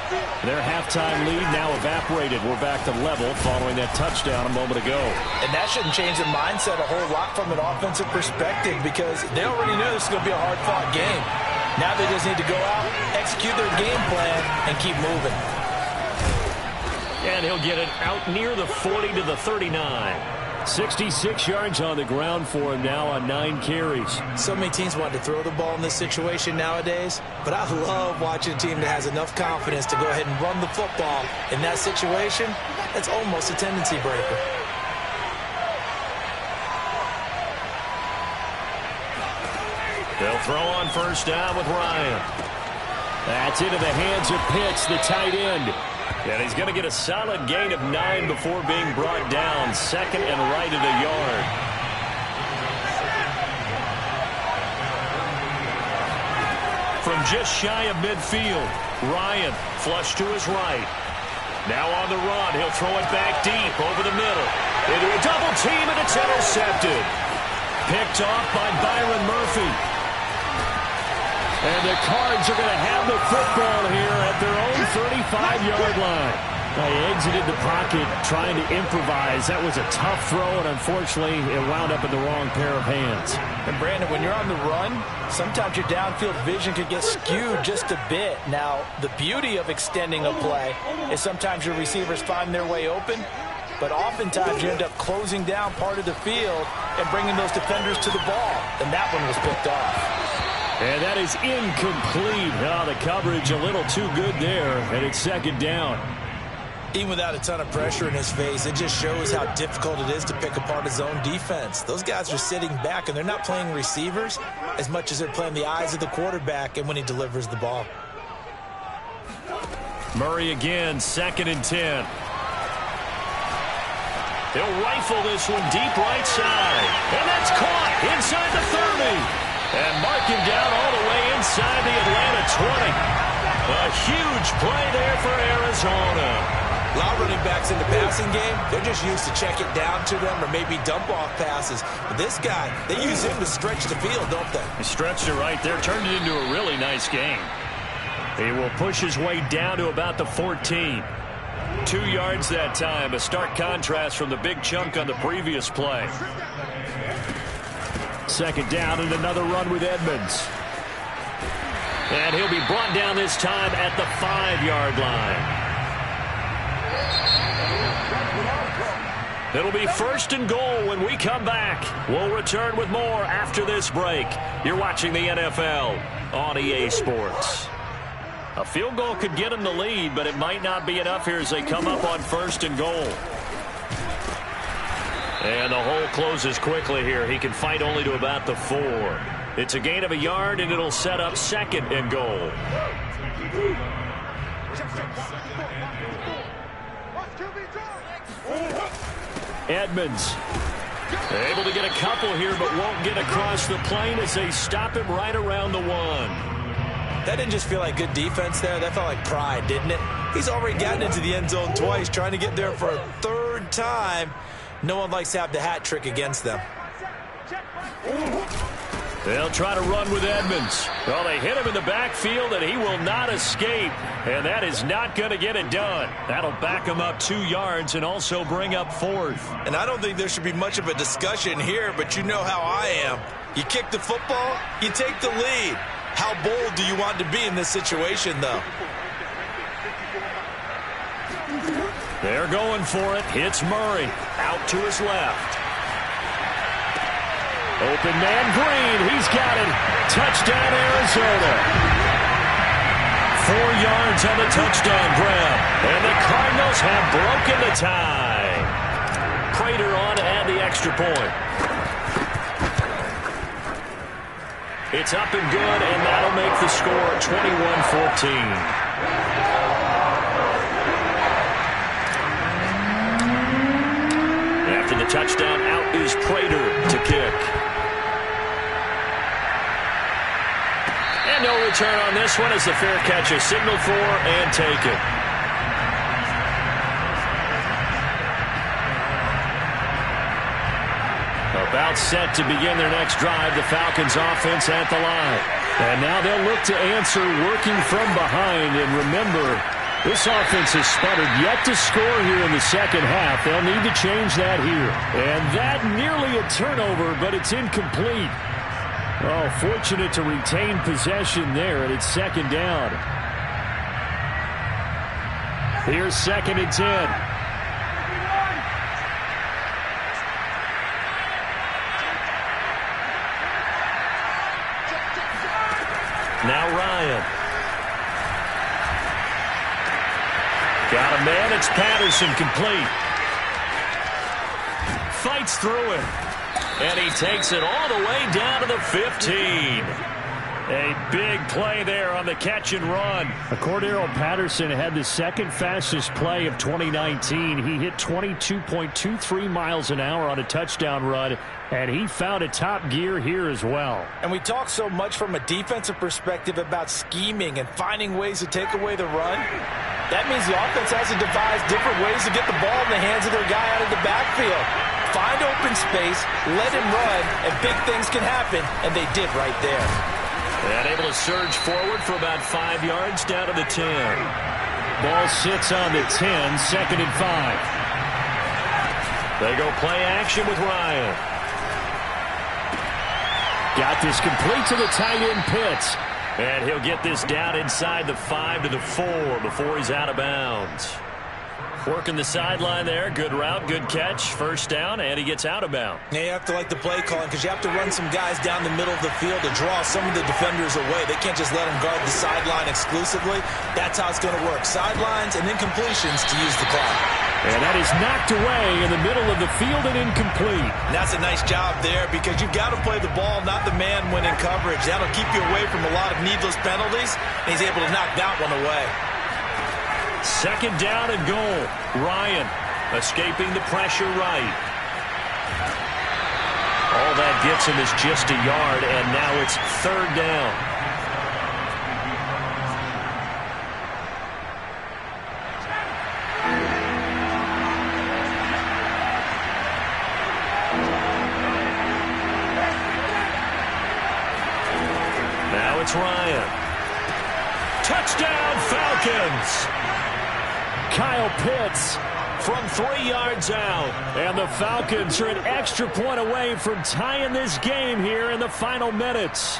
Their halftime lead now evaporated. We're back to level following that touchdown a moment ago. And that shouldn't change their mindset a whole lot from an offensive perspective, because they already knew this was going to be a hard-fought game. Now they just need to go out, execute their game plan, and keep moving. And he'll get it out near the 40 to the 39. 66 yards on the ground for him now on 9 carries. So many teams want to throw the ball in this situation nowadays, but I love watching a team that has enough confidence to go ahead and run the football. In that situation, that's almost a tendency breaker. They'll throw on first down with Ryan. That's into the hands of Pitts, the tight end. And he's going to get a solid gain of 9 before being brought down. Second and right at a yard. From just shy of midfield, Ryan flush to his right. Now on the run, he'll throw it back deep over the middle. Into a double team, and it's intercepted. Picked off by Byron Murphy. And the Cards are going to have the football here at their own 35-yard line. They exited the pocket trying to improvise. That was a tough throw, and unfortunately, it wound up in the wrong pair of hands. And, Brandon, when you're on the run, sometimes your downfield vision could get skewed just a bit. Now, the beauty of extending a play is sometimes your receivers find their way open, but oftentimes you end up closing down part of the field and bringing those defenders to the ball. And that one was picked off. And that is incomplete. Oh, the coverage a little too good there, and it's second down. Even without a ton of pressure in his face, it just shows how difficult it is to pick apart his own defense. Those guys are sitting back, and they're not playing receivers as much as they're playing the eyes of the quarterback and when he delivers the ball. Murray again, 2nd and 10. They'll rifle this one deep right side. And that's caught inside the 30. And mark him down all the way inside the Atlanta 20. A huge play there for Arizona. A lot of running backs in the passing game, they're just used to check it down to them or maybe dump off passes. But this guy, they use him to stretch the field, don't they? He stretched it right there, turned it into a really nice game. He will push his way down to about the 14. 2 yards that time, a stark contrast from the big chunk on the previous play. Second down and another run with Edmonds. And he'll be brought down this time at the 5-yard line. It'll be 1st and goal when we come back. We'll return with more after this break. You're watching the NFL on EA Sports. A field goal could get them the lead, but it might not be enough here as they come up on 1st and goal. And the hole closes quickly here. He can fight only to about the 4. It's a gain of a yard, and it'll set up 2nd and goal. Edmonds able to get a couple here, but won't get across the plane as they stop him right around the 1. That didn't just feel like good defense there. That felt like pride, didn't it? He's already gotten into the end zone twice, trying to get there for a 3rd time. No one likes to have the hat trick against them. They'll try to run with Edmonds. Well, they hit him in the backfield, and he will not escape. And that is not going to get it done. That'll back him up 2 yards and also bring up 4th. And I don't think there should be much of a discussion here, but you know how I am. You kick the football, you take the lead. How bold do you want to be in this situation, though? They're going for it. Hits Murray. Out to his left. Open man Green. He's got it. Touchdown, Arizona. 4 yards on the touchdown grab. And the Cardinals have broken the tie. Prater on to add the extra point. It's up and good, and that'll make the score 21-14. After the touchdown, out is Prater to kick. And no return on this one as the fair catch is signaled for and taken. About set to begin their next drive, the Falcons offense at the line. And now they'll look to answer working from behind. And remember, this offense has sputtered yet to score here in the second half. They'll need to change that here. And that nearly a turnover, but it's incomplete. Oh, fortunate to retain possession there, and it's second down. Here's 2nd and 10. Got a man. It's Patterson, complete. Fights through it. And he takes it all the way down to the 15. A big play there on the catch and run. Cordero Patterson had the second fastest play of 2019. He hit 22.23 miles an hour on a touchdown run, and he found a top gear here as well. And we talk so much from a defensive perspective about scheming and finding ways to take away the run. That means the offense has to devise different ways to get the ball in the hands of their guy out of the backfield. Find open space, let him run, and big things can happen, and they did right there. And able to surge forward for about 5 yards down to the 10. Ball sits on the 10, 2nd and 5. They go play action with Ryan. Got this complete to the tight end Pitts. And he'll get this down inside the 5 to the 4 before he's out of bounds. Working the sideline there. Good route, good catch. First down, and he gets out of bounds. Yeah, you have to like the play calling because you have to run some guys down the middle of the field to draw some of the defenders away. They can't just let them guard the sideline exclusively. That's how it's going to work. Sidelines and then completions to use the clock. And that is knocked away in the middle of the field and incomplete. And that's a nice job there because you've got to play the ball, not the man when in coverage. That'll keep you away from a lot of needless penalties, and he's able to knock that one away. Second down and goal. Ryan escaping the pressure right. All that gets him is just a yard, and now it's third down. Now it's Ryan. Touchdown, Falcons! Kyle Pitts from 3 yards out. And the Falcons are an extra point away from tying this game here in the final minutes.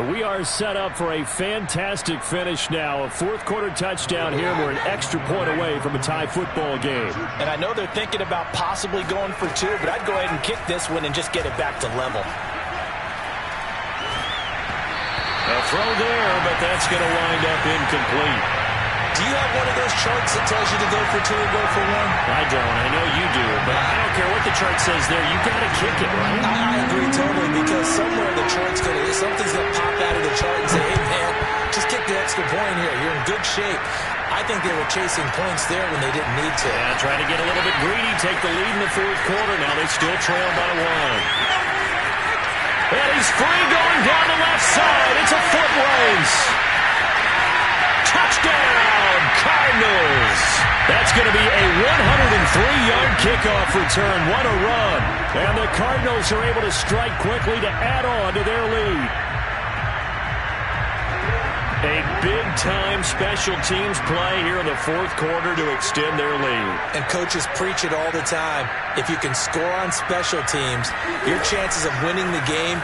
We are set up for a fantastic finish now. A fourth-quarter touchdown here. We're an extra point away from a tie football game. And I know they're thinking about possibly going for 2, but I'd go ahead and kick this one and just get it back to level. A throw there, but that's going to wind up incomplete. Do you have one of those charts that tells you to go for 2 or go for 1? I don't. I know you do, but I don't care what the chart says there. You got to kick it, right? I agree totally because somewhere the chart's something's going to pop out of the chart and say, hey, man, just kick the extra point here. You're in good shape. I think they were chasing points there when they didn't need to. Yeah, trying to get a little bit greedy, take the lead in the fourth quarter. Now they still trail by 1. And he's free going down the left side. It's a foot race. Touchdown, Cardinals. That's going to be a 103-yard kickoff return. What a run. And the Cardinals are able to strike quickly to add on to their lead. A big-time special teams play here in the fourth quarter to extend their lead. And coaches preach it all the time. If you can score on special teams, your chances of winning the game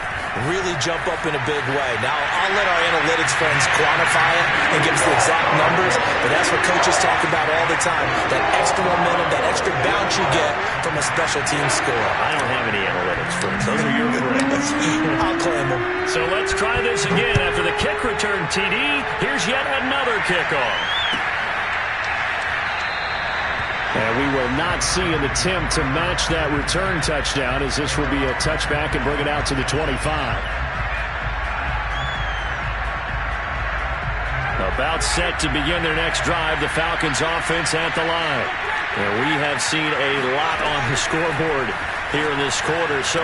really jump up in a big way. Now, I'll let our analytics friends quantify it and give us the exact numbers, but that's what coaches talk about all the time, that extra momentum, that extra bounce you get from a special team score. I don't have any analytics friends. Those are your friends. I'll claim them. So let's try this again. After the kick return TD, here's yet another kickoff. And we will not see an attempt to match that return touchdown, as this will be a touchback and bring it out to the 25. About set to begin their next drive, the Falcons offense at the line. And we have seen a lot on the scoreboard here in this quarter. So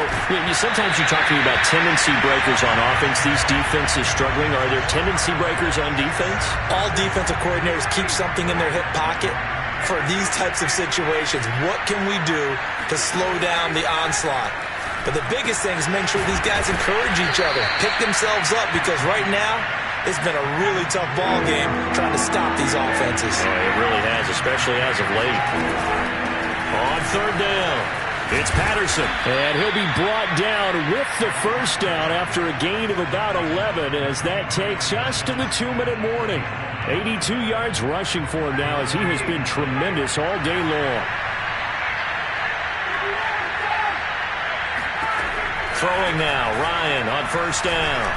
sometimes you talk to me about tendency breakers on offense. These defenses struggling. Are there tendency breakers on defense? All defensive coordinators keep something in their hip pocket for these types of situations. What can we do to slow down the onslaught? But the biggest thing is make sure these guys encourage each other, pick themselves up, because right now it's been a really tough ball game trying to stop these offenses. Oh, it really has, especially as of late. On third down, it's Patterson. And he'll be brought down with the first down after a gain of about 11, as that takes us to the 2-minute warning. 82 yards rushing for him now, as he has been tremendous all day long. Throwing now, Ryan on first down.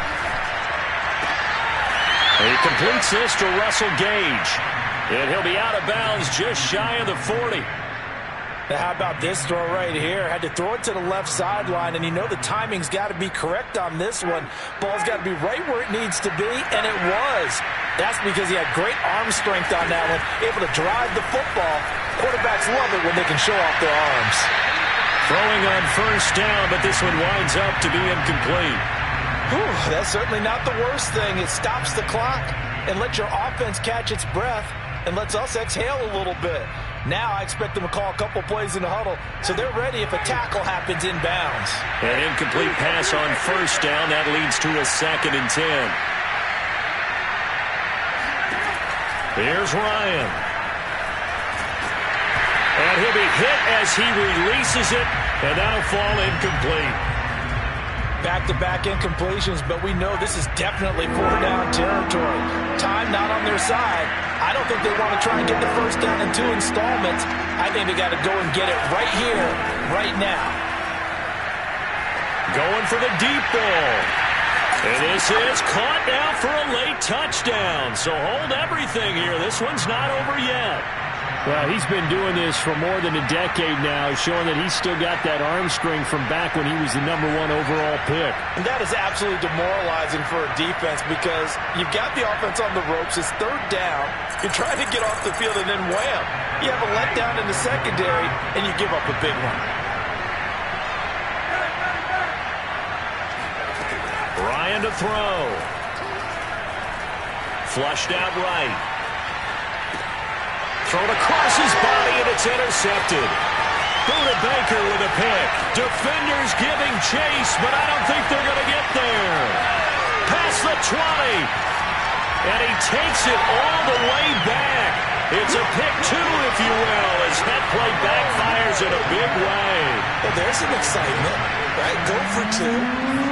And he completes this to Russell Gage. And he'll be out of bounds just shy of the 40. Now how about this throw right here? Had to throw it to the left sideline, and you know the timing's got to be correct on this one. Ball's got to be right where it needs to be, and it was. That's because he had great arm strength on that one, able to drive the football. Quarterbacks love it when they can show off their arms. Throwing on first down, but this one winds up to be incomplete. Whew, that's certainly not the worst thing. It stops the clock and lets your offense catch its breath and lets us exhale a little bit. Now I expect them to call a couple plays in the huddle, so they're ready if a tackle happens inbounds. An incomplete pass on first down. That leads to a 2nd and 10. Here's Ryan. And he'll be hit as he releases it, and that'll fall incomplete. Back-to-back incompletions, but we know this is definitely 4-down territory. Time not on their side. I don't think they want to try and get the first down in 2 installments. I think they got to go and get it right here, right now. Going for the deep ball. And this is caught now for a late touchdown. So hold everything here. This one's not over yet. Well, he's been doing this for more than a decade now, showing that he's still got that arm strength from back when he was the #1 overall pick. And that is absolutely demoralizing for a defense because you've got the offense on the ropes. It's 3rd down. You're trying to get off the field, and then wham, you have a letdown in the secondary, and you give up a big one. Ryan to throw. Flushed out right. Thrown across his body, and it's intercepted. Buda Baker with a pick. Defenders giving chase, but I don't think they're going to get there. Past the 20. And he takes it all the way back. It's a pick 2, if you will, as that play backfires in a big way. Well, there's some excitement, right? Go for 2,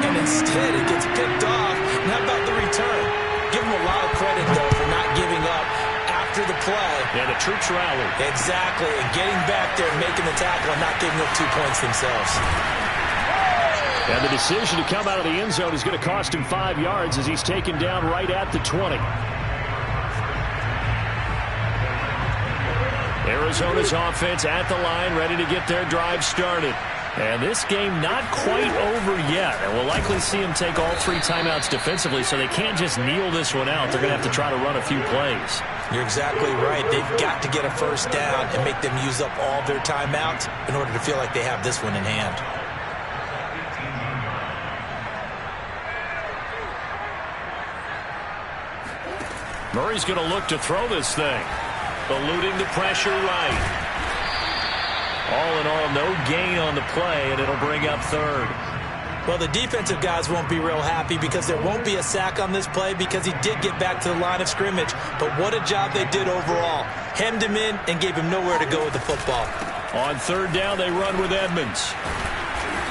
and instead it gets picked off. And how about the return? Give him a lot of credit, though, for not giving up after the play. Yeah, the troops rallied. Exactly, and getting back there and making the tackle and not giving up 2 points themselves. And the decision to come out of the end zone is going to cost him 5 yards as he's taken down right at the 20. Arizona's offense at the line, ready to get their drive started. And this game not quite over yet. And we'll likely see them take all 3 timeouts defensively, so they can't just kneel this one out. They're going to have to try to run a few plays. You're exactly right. They've got to get a first down and make them use up all their timeouts in order to feel like they have this one in hand. Murray's going to look to throw this thing. Eluding the pressure right. All in all, no gain on the play, and it'll bring up 3rd. Well, the defensive guys won't be real happy because there won't be a sack on this play because he did get back to the line of scrimmage. But what a job they did overall. Hemmed him in and gave him nowhere to go with the football. On 3rd down, they run with Edmonds.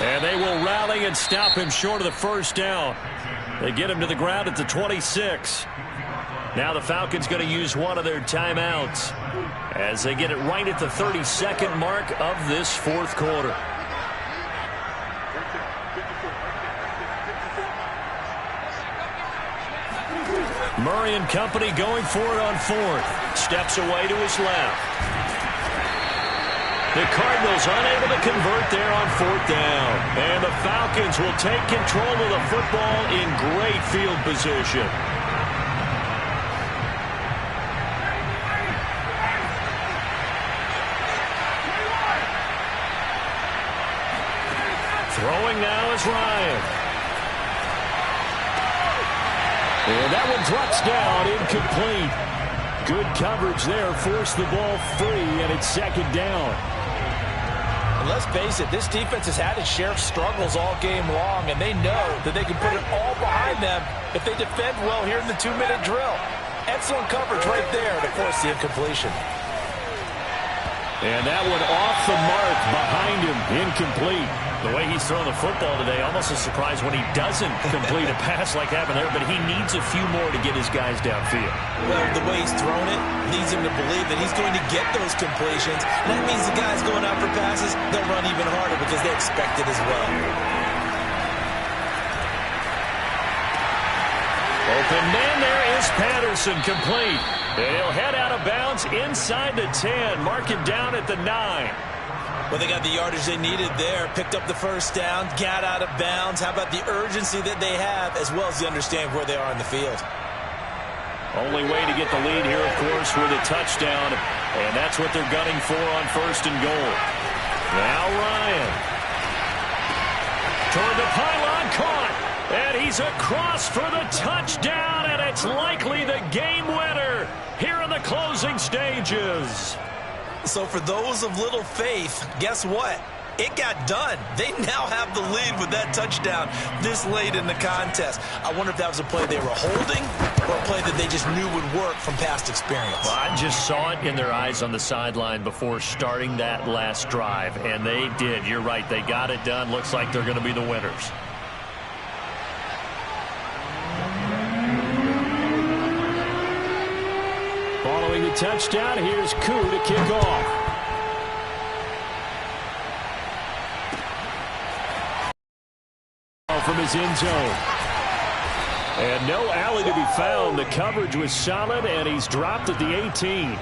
And they will rally and stop him short of the first down. They get him to the ground at the 26. Now the Falcons going to use one of their timeouts as they get it right at the 32nd mark of this 4th quarter. Murray and company going for it on 4th. Steps away to his left. The Cardinals unable to convert there on 4th down. And the Falcons will take control of the football in great field position. Throwing now is Ryan. And that one drops down, incomplete. Good coverage there, forced the ball free, and it's 2nd down. And let's face it, this defense has had its share of struggles all game long, and they know that they can put it all behind them if they defend well here in the 2-minute drill. Excellent coverage right there to force the incompletion. And that one off the mark behind him, incomplete. The way he's throwing the football today, almost a surprise when he doesn't complete a pass like happened there, but he needs a few more to get his guys downfield. Well, the way he's thrown it leads him to believe that he's going to get those completions. And that means the guys going out for passes, they'll run even harder because they expect it as well. Open man, there is Patterson, complete. And he'll head out of bounds downs inside the 10. Mark it down at the 9. Well, they got the yardage they needed there, picked up the first down, got out of bounds. How about the urgency that they have, as well as the understanding where they are in the field? Only way to get the lead here, of course, with a touchdown, and that's what they're gunning for on 1st and goal. Now Ryan. Toward the pylon, caught, and he's across for the touchdown, and it's likely the game winner here in the closing stages. So for those of little faith, guess what? It got done. They now have the lead with that touchdown this late in the contest. I wonder if that was a play they were holding or a play that they just knew would work from past experience. Well, I just saw it in their eyes on the sideline before starting that last drive, and they did. You're right. They got it done. Looks like they're going to be the winners. Following the touchdown, here's Koo to kick off. From his end zone. And no alley to be found. The coverage was solid, and he's dropped at the 18.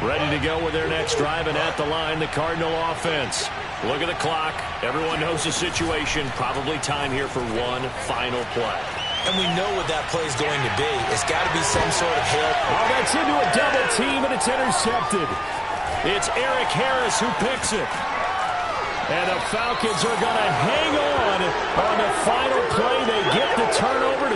Ready to go with their next drive, and at the line, the Cardinal offense. Look at the clock. Everyone knows the situation. Probably time here for one final play. And we know what that play is going to be. It's got to be some sort of help. Oh, that's into a double team, and it's intercepted. It's Eric Harris who picks it. And the Falcons are going to hang on the final play. They get the turnover to